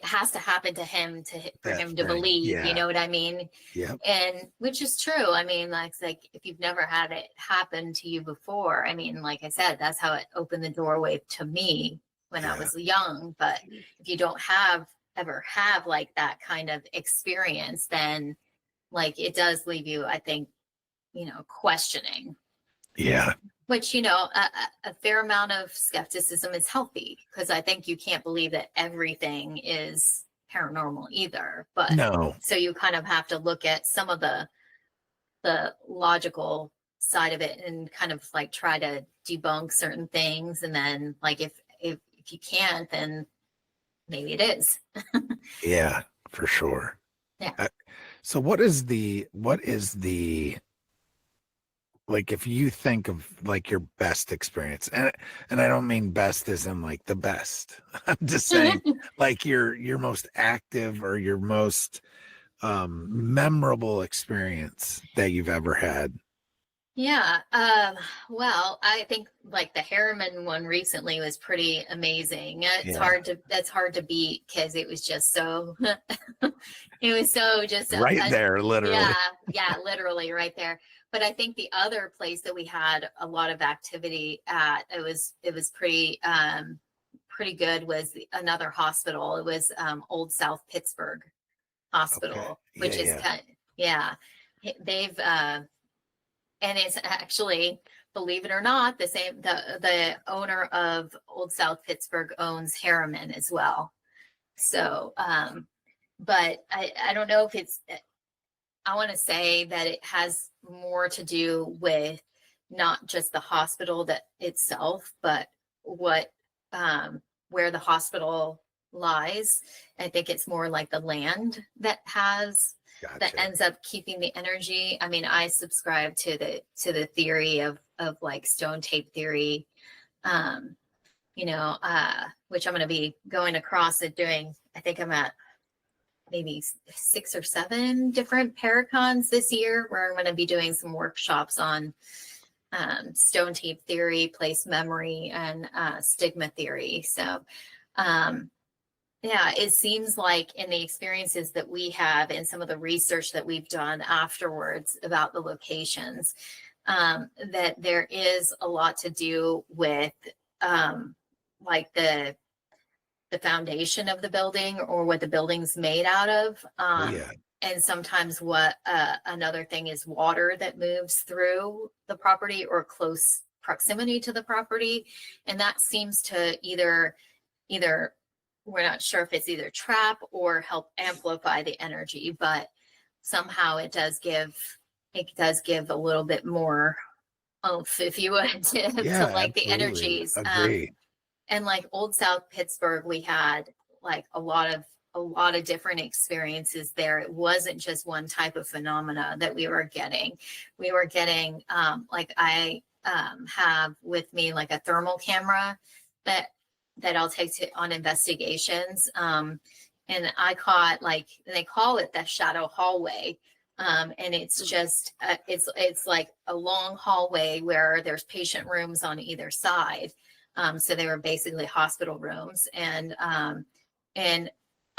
has to happen to him for That him to thing. believe, you Yeah. know what I mean? Yep. And which is true. I mean, like if you've never had it happen to you before, I mean, like I said, that's how it opened the doorway to me when I Yeah. was young. But if you don't ever have like that kind of experience, then like it does leave you, I think, questioning. Yeah. Which, a fair amount of skepticism is healthy, because I think you can't believe that everything is paranormal either. But No. so you kind of have to look at some of the logical side of it and kind of like try to debunk certain things. And then like if you can't, then maybe it is. Yeah, for sure. Yeah. So what is the like, if you think of like your best experience, and I don't mean best as in like the best. I'm just saying like your most active or your most memorable experience that you've ever had. Yeah. Well, I think like the Harriman one recently was pretty amazing. Yeah. That's hard to beat, because it was just so, it was so just, Right there, literally. yeah, literally right there. But I think the other place that we had a lot of activity at, it was pretty good, was another hospital. It was, Old South Pittsburgh Okay. Hospital, Yeah, which is yeah. yeah, they've, and it's actually, believe it or not, the owner of Old South Pittsburgh owns Harriman as well. So, but I don't know if I want to say that it has more to do with not just the hospital that itself, but what, where the hospital lies. I think it's more like the land that Gotcha. ends up keeping the energy. I mean, I subscribe to the theory of like stone tape theory, um, which I'm going to be going across it doing. I think I'm at maybe 6 or 7 different paracons this year, where I'm going to be doing some workshops on stone tape theory, place memory, and stigma theory. So, yeah, it seems like in the experiences that we have and some of the research that we've done afterwards about the locations, that there is a lot to do with like the foundation of the building, or what the building's made out of. Oh yeah. And sometimes what another thing is water that moves through the property or close proximity to the property. And that seems to either we're not sure if it's either trap or help amplify the energy, but somehow it does give a little bit more oomph, if you would, to Yeah, like the absolutely. energies. Agree. And like Old South Pittsburgh, we had like a lot of different experiences there. It wasn't just one type of phenomena that we were getting. We were getting like I have with me like a thermal camera that I'll take on investigations. And I caught, like, they call it the shadow hallway. And it's just it's like a long hallway where there's patient rooms on either side. So they were basically hospital rooms. And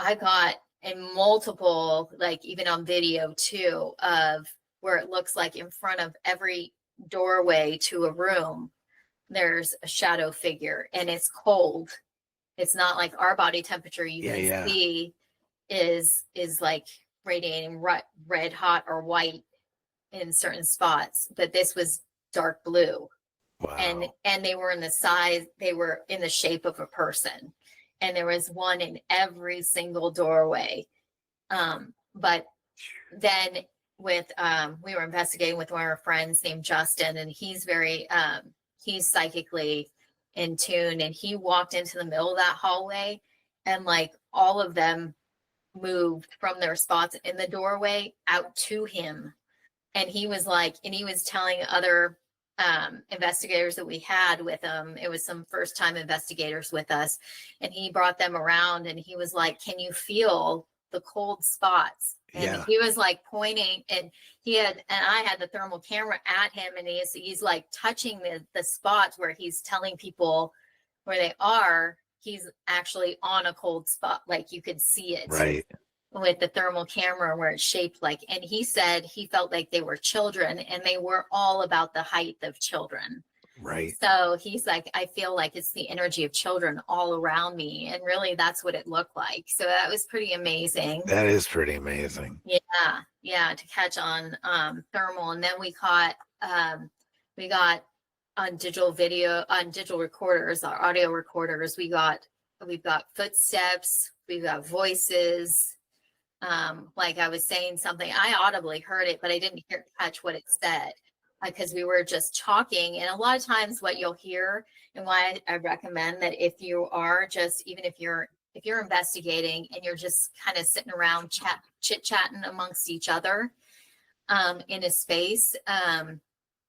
I got in multiple, like even on video too, of where it looks like in front of every doorway to a room, there's a shadow figure, and it's cold. It's not like our body temperature you Yeah, can yeah. see is like radiating red hot or white in certain spots, but this was dark blue. Wow. And they were in the shape of a person, and there was one in every single doorway. But then with we were investigating with one of our friends named Justin, and he's very he's psychically in tune, and he walked into the middle of that hallway, and like all of them moved from their spots in the doorway out to him. And he was telling other investigators that we had with him, it was some first time investigators with us, and he brought them around, and he was like, can you feel the cold spots And Yeah. he was like pointing, and I had the thermal camera at him, and he's like touching the spots where he's telling people where they are. He's actually on a cold spot, like you could see it Right. with the thermal camera where it's shaped like. And he said he felt like they were children, and they were all about the height of children. Right. So he's like, I feel like it's the energy of children all around me. And really, that's what it looked like. So that was pretty amazing. That is pretty amazing. Yeah. Yeah. To catch on thermal. And then we got on digital recorders, our audio recorders, we've got footsteps, we've got voices. Like I was saying something, I audibly heard it, but I didn't catch what it said. Because we were just talking. And a lot of times what you'll hear, and why I recommend that if you are just, even if you're investigating and you're just kind of sitting around chit-chatting amongst each other in a space, that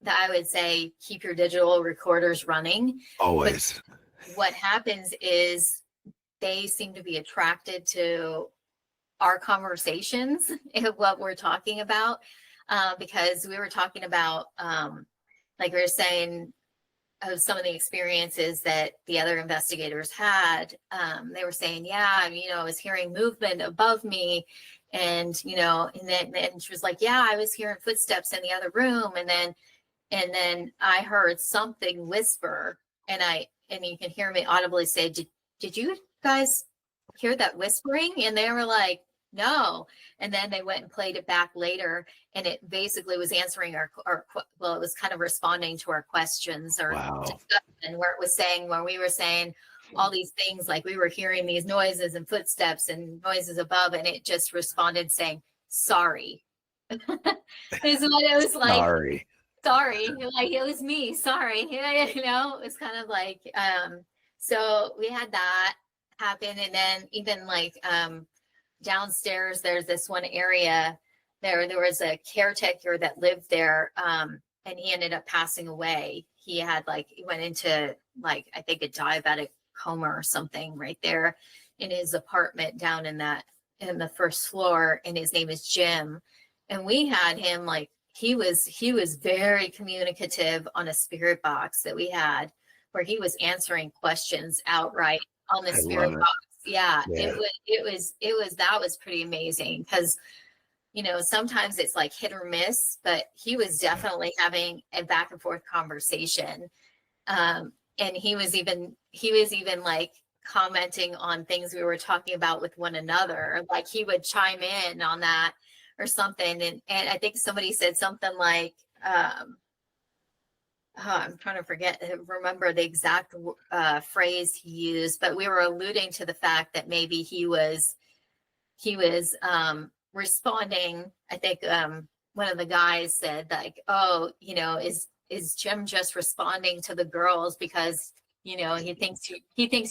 I would say keep your digital recorders running. Always. But what happens is they seem to be attracted to our conversations and what we're talking about. Because we were talking about, like we were saying, of some of the experiences that the other investigators had. They were saying, yeah, I was hearing movement above me. And, and then she was like, yeah, I was hearing footsteps in the other room. And then I heard something whisper, and you can hear me audibly say, did you guys hear that whispering? And they were like, no. And then they went and played it back later, and it basically was answering it was kind of responding to our questions or discussion, where it was saying, when we were saying all these things, like we were hearing these noises and footsteps and noises above, and it just responded saying, sorry. Is what it was like. Sorry. Like, it was me. Sorry. It's kind of like, so we had that happen. And then even like, downstairs, there's this one area there was a caretaker that lived there, and he ended up passing away. He went into I think a diabetic coma or something right there in his apartment down in the first floor, and his name is Jim. And we had him, he was very communicative on a spirit box that we had, where he was answering questions outright on the spirit box. Yeah. That was pretty amazing, because sometimes it's like hit or miss, but he was definitely having a back and forth conversation, and he was even like commenting on things we were talking about with one another. Like, he would chime in on that or something, and I think somebody said something like, I'm trying to remember the exact phrase he used, but we were alluding to the fact that maybe he was responding. I think one of the guys said, like, oh, is Jim just responding to the girls because he thinks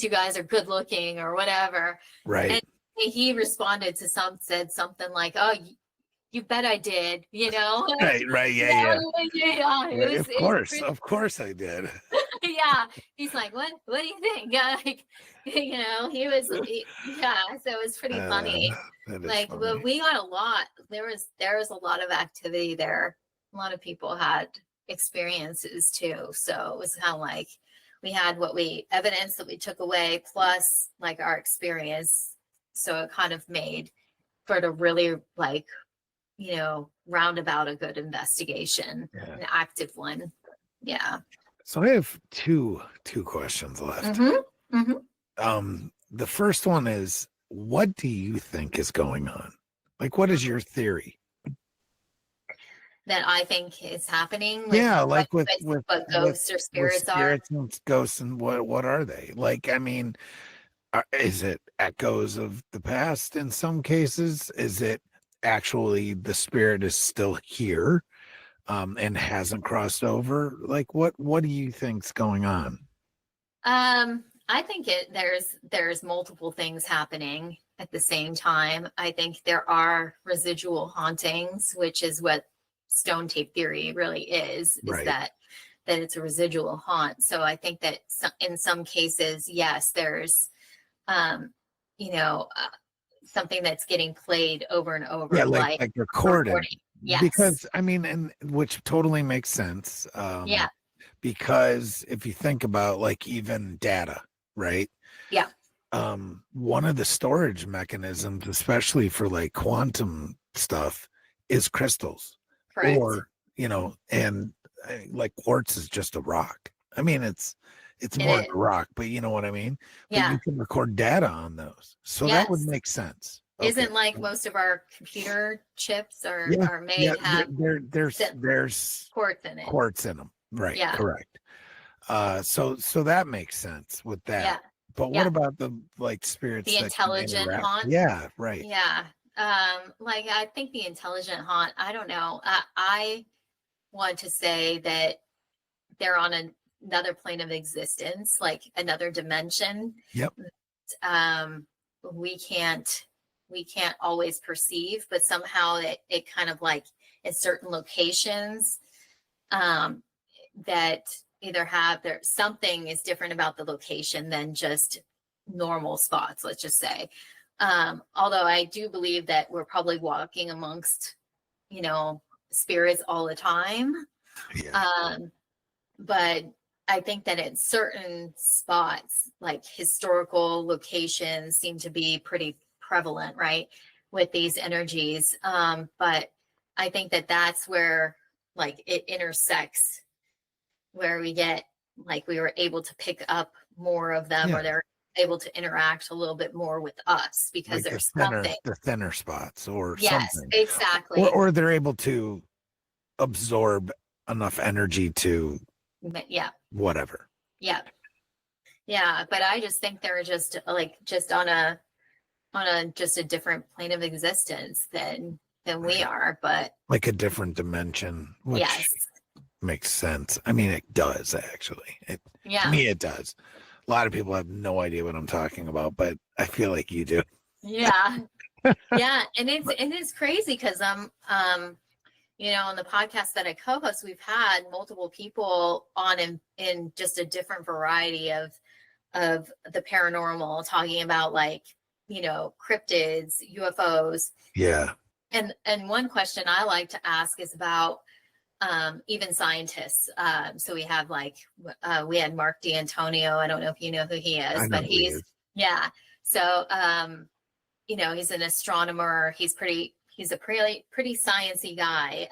you guys are good looking or whatever, Right? And he responded to said something like, oh, you bet I did, Right. Yeah. Yeah. Of course I did. Yeah. He's like, what do you think? He was, yeah. So it was pretty funny. Like, funny. well, we got a lot. There was a lot of activity there. A lot of people had experiences too. So it was kind of like we had evidence that we took away, plus like our experience. So it kind of made for the really roundabout a good investigation, an active one. Yeah. So I have two questions left. The first one is, what do you think is going on? Like, what is your theory? That I think is happening. With what ghosts or spirits are. And ghosts, and what are they? Like, is it echoes of the past in some cases? Is it actually the spirit is still here and hasn't crossed over? Like, what do you think's going on? I think there's multiple things happening at the same time. I think there are residual hauntings, which is what stone tape theory really is Right. that it's a residual haunt. So I think that in some cases, yes, there's something that's getting played over and over, Yeah, like recorded. recording. Yes. Because I mean, and which totally makes sense. Yeah. Because if you think about like even data, right? Yeah. One of the storage mechanisms, especially for like quantum stuff, is crystals. Correct. Or, and like quartz is just a rock. I mean, it's more than a rock, but you know what I mean? But Yeah. you can record data on those. So that would make sense. Isn't like most of our computer chips are made have there's quartz in it. Quartz in them. Right. Yeah. Correct. So that makes sense with that. Yeah. But what about the like spirits? The intelligent haunt? Yeah, right. Yeah. Like I think the intelligent haunt, I don't know. I want to say that they're on another plane of existence, like another dimension. Yep. We can't always perceive, but somehow it kind of like in certain locations that either have something is different about the location than just normal spots, let's just say. Although I do believe that we're probably walking amongst, spirits all the time. Yeah. But I think that in certain spots, like historical locations seem to be pretty prevalent, right? With these energies. But I think that that's where like it intersects, where we get, like we were able to pick up more of them, or they're able to interact a little bit more with us because like there's the thinner spots or yes, something. Exactly. Or they're able to absorb enough energy to whatever. Yeah. But I just think they're just on a just a different plane of existence than we are, but like a different dimension, which makes sense. I mean, it does actually. To me, it does. A lot of people have no idea what I'm talking about, but I feel like you do. Yeah. Yeah. And it's crazy because on the podcast that I co-host, we've had multiple people on in just a different variety of the paranormal, talking about like, cryptids, UFOs. Yeah. And one question I like to ask is about even scientists. So we have we had Mark D'Antonio. I don't know if you know who he is, but he's So he's an astronomer. He's a pretty sciencey guy.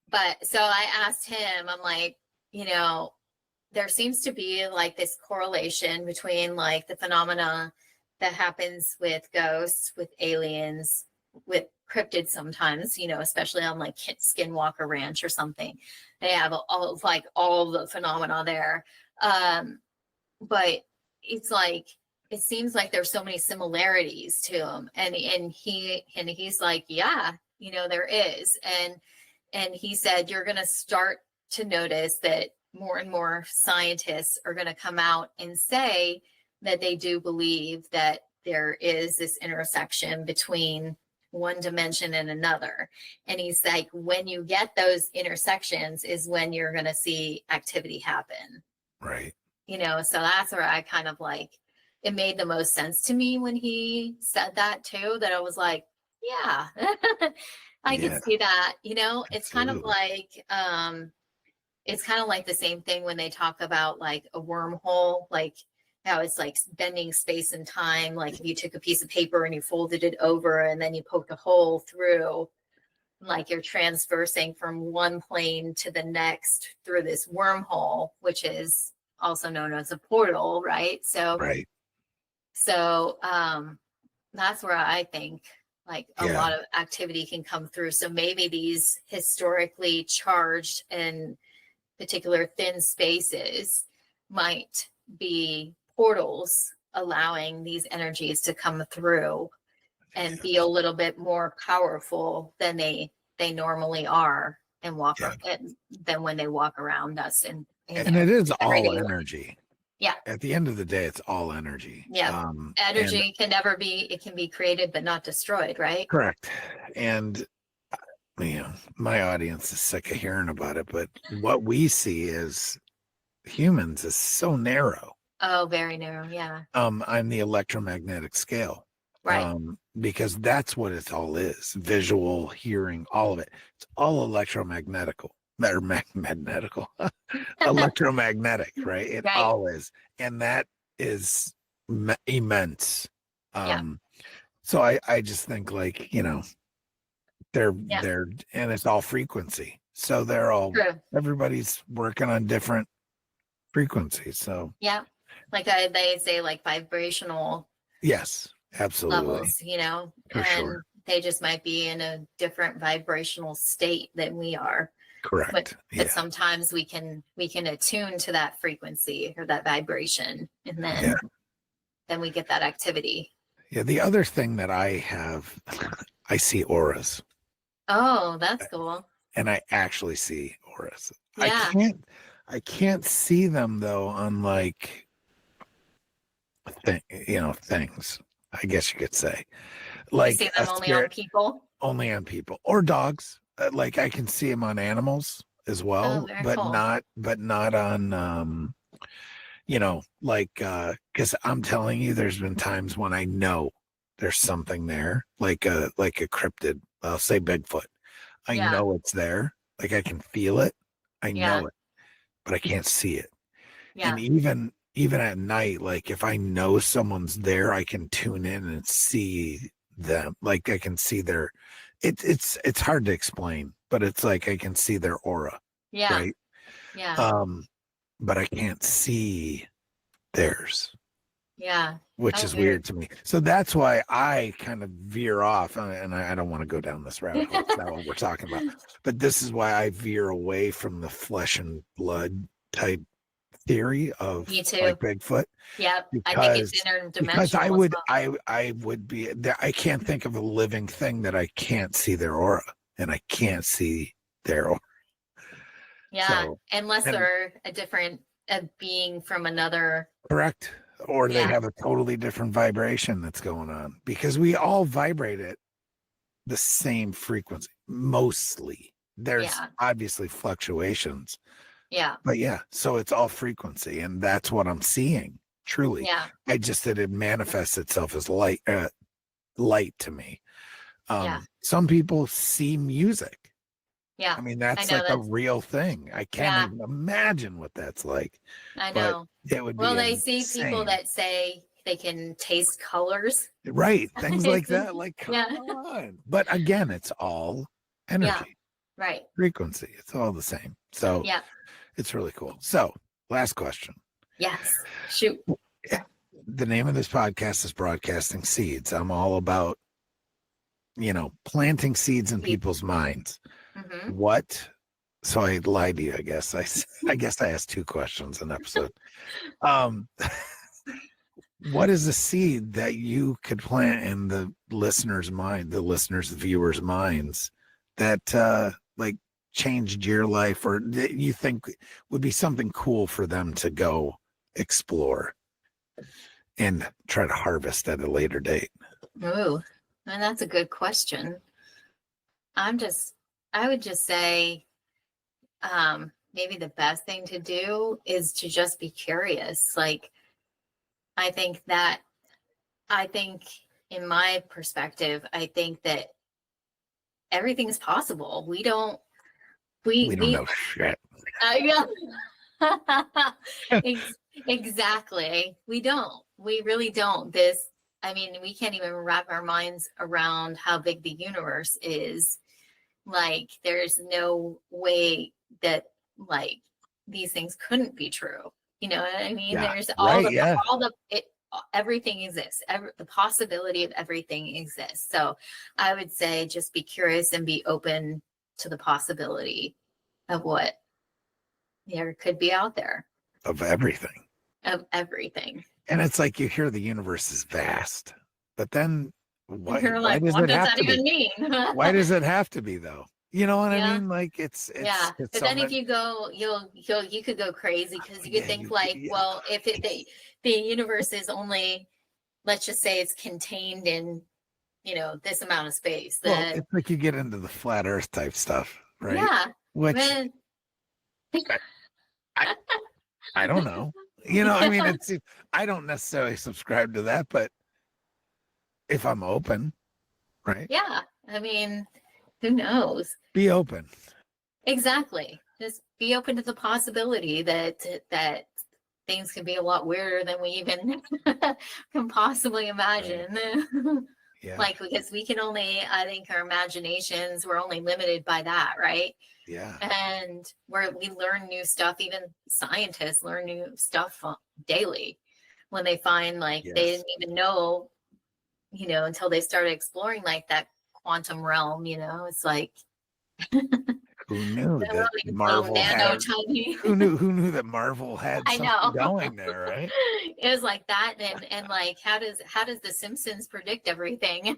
But so I asked him, I'm like, there seems to be like this correlation between like the phenomena that happens with ghosts, with aliens, with cryptids sometimes, especially on like Skinwalker Ranch or something. They have all the phenomena there. But it's like, it seems like there's so many similarities to them. And he's like, yeah, there is. And he said, you're going to start to notice that more and more scientists are going to come out and say that they do believe that there is this intersection between one dimension and another. And he's like, when you get those intersections is when you're going to see activity happen. Right. So that's where I kind of like, it made the most sense to me when he said that too, that I was like, yeah, I could see that, it's kind of like, the same thing when they talk about like a wormhole, like how it's like bending space and time. Like if you took a piece of paper and you folded it over and then you poked a hole through, like you're transversing from one plane to the next through this wormhole, which is also known as a portal, right? So that's where I think like a lot of activity can come through. So maybe these historically charged and particular thin spaces might be portals allowing these energies to come through and be a little bit more powerful than they normally are and than when they walk around us. And it is all energy. Yeah. At the end of the day, it's all energy. Yeah. Energy can never be, it can be created, but not destroyed, right? Correct. And my audience is sick of hearing about it, but what we see as humans is so narrow. Oh, very narrow. Yeah. On the electromagnetic scale. Right. Because that's what it all is: visual, hearing, all of it. It's all electromagnetical or magnetical, electromagnetic, right? It Right. all is, and that is immense. Yeah. So I just think, like, Yeah. they're and it's all frequency. So they're all True. everybody's working on different frequencies. So Yeah. Like they say, like vibrational yes, absolutely, levels, for and sure. they just might be in a different vibrational state than we are. But Correct. but Yeah. sometimes we can attune to that frequency or that vibration, and Yeah. then we get that activity. Yeah. The other thing that I have, I see auras, Oh, that's cool. and I actually see auras. Yeah. I can't see them though on like things. I guess you could say, You like see a them only on spirit, people? only on people or dogs. Like I can see them on animals as Oh, well, very but cool. not on like because I'm telling you, there's been times when I know there's something there, like a cryptid. I'll say Bigfoot. I Yeah. know it's there. Like I can feel it. I Yeah. know it, but I can't see it. And Yeah. even at night, like if I know someone's there, I can tune in and see them. Like I can see their it's hard to explain, but it's like I can see their aura, Yeah. right? Yeah. But I can't see theirs, Yeah. which Oh, is weird. weird to me. So that's why I kind of veer off, and I don't want to go down this rabbit hole. It's not what we're talking about. But this is why I veer away from the flesh and blood type theory of Me too. like Bigfoot, Yep. I think it's because I interdimensional as would well. I would be there. I can't think of a living thing that I can't see their aura, and I can't see their aura. Yeah. So, Unless and they're a being from another. correct, or they Yeah. have a totally different vibration that's going on, because we all vibrate at the same frequency mostly. There's Yeah. obviously fluctuations, Yeah. but yeah, so it's all frequency, and that's what I'm seeing. Truly, Yeah. I just that it manifests itself as light to me. Yeah. Some people see music. Yeah. I mean, I that's know like a that's, real thing. I can't yeah, even imagine what that's like, I but know. it would Well, be they see people insane. that say they can taste colors. Right. Things like that. Like, come Yeah. on. But again, it's all Yeah. energy, Right. frequency. It's all the same. So Yeah. it's really cool. So, last question. Yes. Shoot. The name of this podcast is Broadcasting Seeds. I'm all about, planting seeds in people's minds. Mm-hmm. What? So I lied to you, I guess. I guess I asked two questions an episode. Um, what is the seed that you could plant in the listener's mind, the listeners, the viewers' minds, that like changed your life, or that you think would be something cool for them to go explore and try to harvest at a later date? Ooh, and that's a good question. I would just say, maybe the best thing to do is to just be curious. Like, I think that, I think in my perspective, I think that everything is possible. We don't, We don't know shit. yeah. Exactly. We really don't. I mean, we can't even wrap our minds around how big the universe is. Like, there's no way that, like, these things couldn't be true. You know what I mean? Yeah. There's Right. Yeah. everything exists. The possibility of everything exists. So I would say just be curious and be open to the possibility of what there could be out there, Of everything. of everything. And it's like you hear the universe is vast, but then You're why like, does what it does have that to even be? mean? Why does it have to be though? You know what I Yeah. mean? Like it's Yeah. But so then if many, you go, you could go crazy, because you could yeah, think like, yeah. well, if the universe is only, let's just say it's contained in, this amount of space, Well, that, it's like you get into the flat earth type stuff, right? yeah, Which when, I, I don't know. I mean, I don't necessarily subscribe to that, but if I'm open, right? Yeah. I mean, who knows? Be open. Exactly. Just be open to the possibility that things can be a lot weirder than we even can possibly imagine. Yeah. Like, because we can only, I think our imaginations, we're only limited by that, right? Yeah. And we learn new stuff. Even scientists learn new stuff daily when they find like they Yes. didn't even know, until they started exploring like that quantum realm. It's like Who knew they're that really so Marvel nano had? tiny. Who knew that Marvel had I something know. going there, right? It was like that, and like how does the Simpsons predict everything?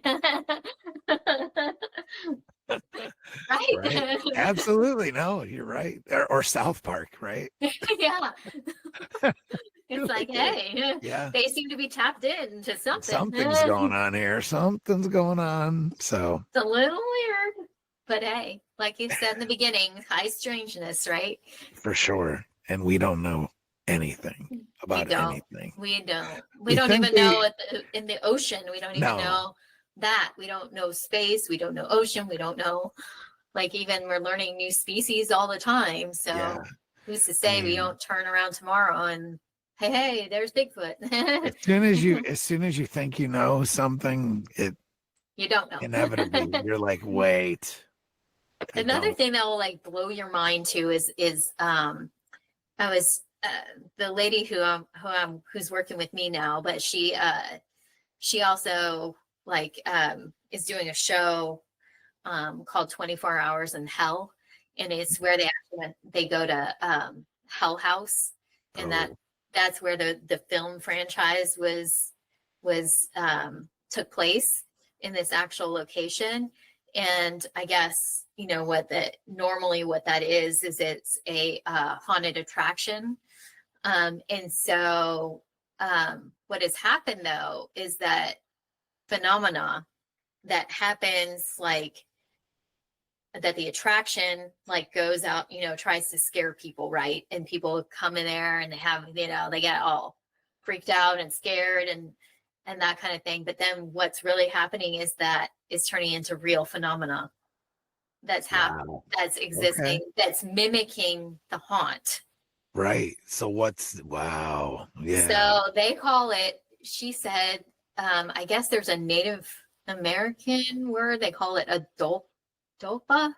Right. Right? Absolutely. No, you're right. Or South Park, right? Yeah. It's Really like, good. hey, Yeah. they seem to be tapped into something. Something's going on here. Something's going on. So It's a little weird, but hey, like you said in the beginning, high strangeness, right? for sure. And we don't know anything We about don't. anything. We don't. We We don't think even know in the ocean. We don't even no. know that. We don't know space. We don't know ocean. We don't know, like, even we're learning new species all the time. So Yeah. who's to say we don't turn around tomorrow and hey, there's Bigfoot. As soon as you think you know something, it You don't know. inevitably you're like, wait. Another thing that will like blow your mind too is I was the lady who's working with me now, but she also like is doing a show called 24 Hours in Hell, and it's where they go to Hell House, and that's where the film franchise was took place, in this actual location. And I guess what that is it's a haunted attraction. And so what has happened though is that phenomena that happens, like that the attraction like goes out, tries to scare people, right? And people come in there and they have, they get all freaked out and scared and that kind of thing. But then what's really happening is that it's turning into real phenomena that's happening, that's existing, that's mimicking the haunt. Right. So wow. Yeah. So they call it, she said, I guess there's a Native American word, they call it a dolpa.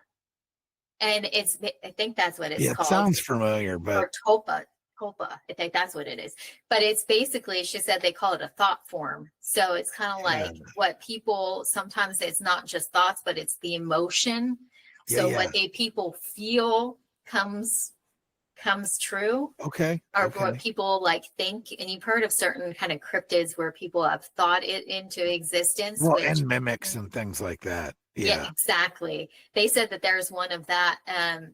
And I think that's what it's It called. sounds familiar, but or tulpa. I think that's what it is. But it's basically, she said they call it a thought form. So it's kind of like what people, sometimes it's not just thoughts, but it's the emotion. So what people feel comes true. Okay. Or what people like think. And you've heard of certain kind of cryptids where people have thought it into existence. Well, and mimics and things like that. Yeah, exactly. They said that there's one of that.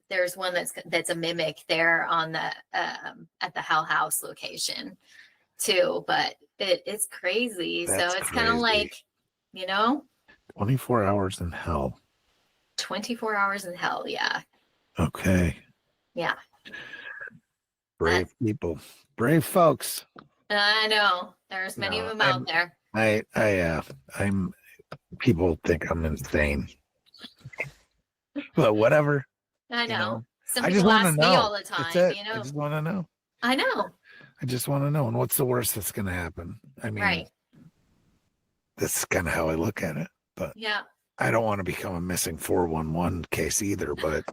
There's one that's a mimic there on the at the Hell House location too. But it's crazy. That's so it's kind of like, 24 hours in hell. 24 hours in hell. Yeah. Okay. Yeah. Brave people, brave folks. I know there's many of them out there. I'm. People think I'm insane, but whatever. I know. Some I just people want to ask know me all the time. I just want to know. I know. I just want to know. And what's the worst that's going to happen? I mean, that's kind of how I look at it. But yeah, I don't want to become a missing 411 case either. But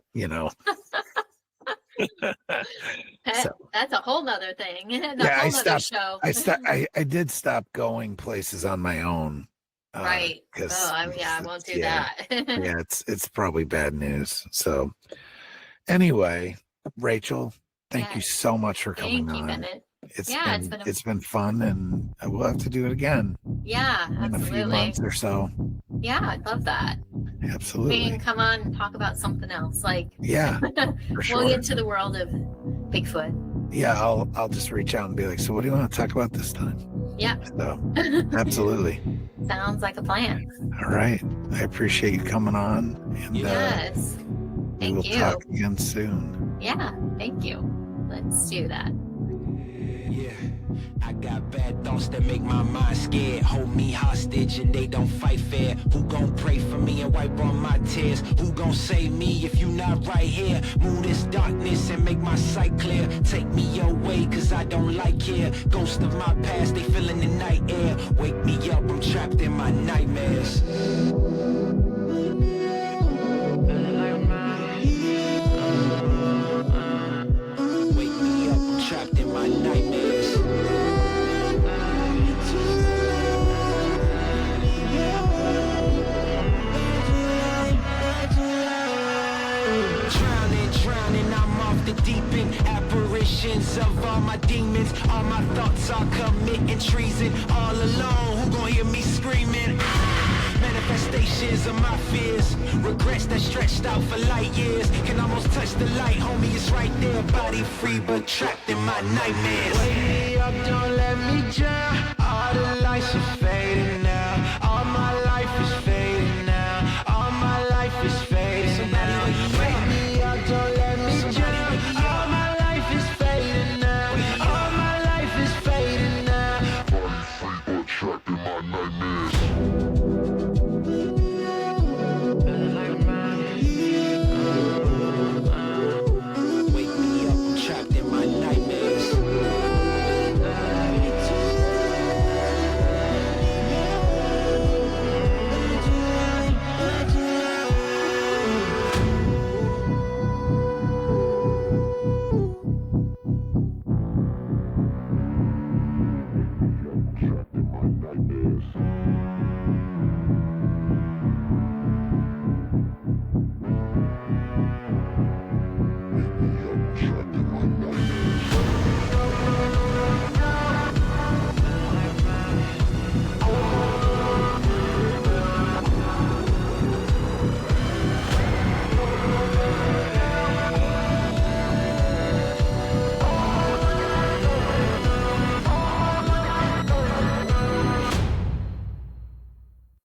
that's a whole nother thing. I did stop going places on my own. Right. I won't do that. Yeah, it's probably bad news. So anyway, Rachel, thank you so much for coming on. Bennett. It's been fun, and we'll have to do it again. Yeah, in a few months or so. Yeah, I'd love that. Absolutely. We can come on and talk about something else. Like for sure. We'll get into the world of Bigfoot. Yeah, I'll just reach out and be like, so what do you want to talk about this time? Yeah. So absolutely. Sounds like a plan. All right. I appreciate you coming on. And yes. Thank you. We'll talk again soon. Yeah, thank you. Let's do that. Yeah. I got bad thoughts that make my mind scared. Hold me hostage and they don't fight fair. Who gon' pray for me and wipe all my tears? Who gon' save me if you not right here? Move this darkness and make my sight clear. Take me your way cause I don't like here. Ghosts of my past, they fill in the night air. Wake me up, I'm trapped in my nightmares. Wake me up, I'm trapped in my nightmares. Drowning, I'm off the deep end. Apparitions of all my demons. All my thoughts are committing treason. All alone, who gon' hear me screaming? Manifestations of my fears. Regrets that stretched out for light years. Can almost touch the light, homie, it's right there. Body free but trapped in my nightmares. Wake me up, don't let me drown. All the lights are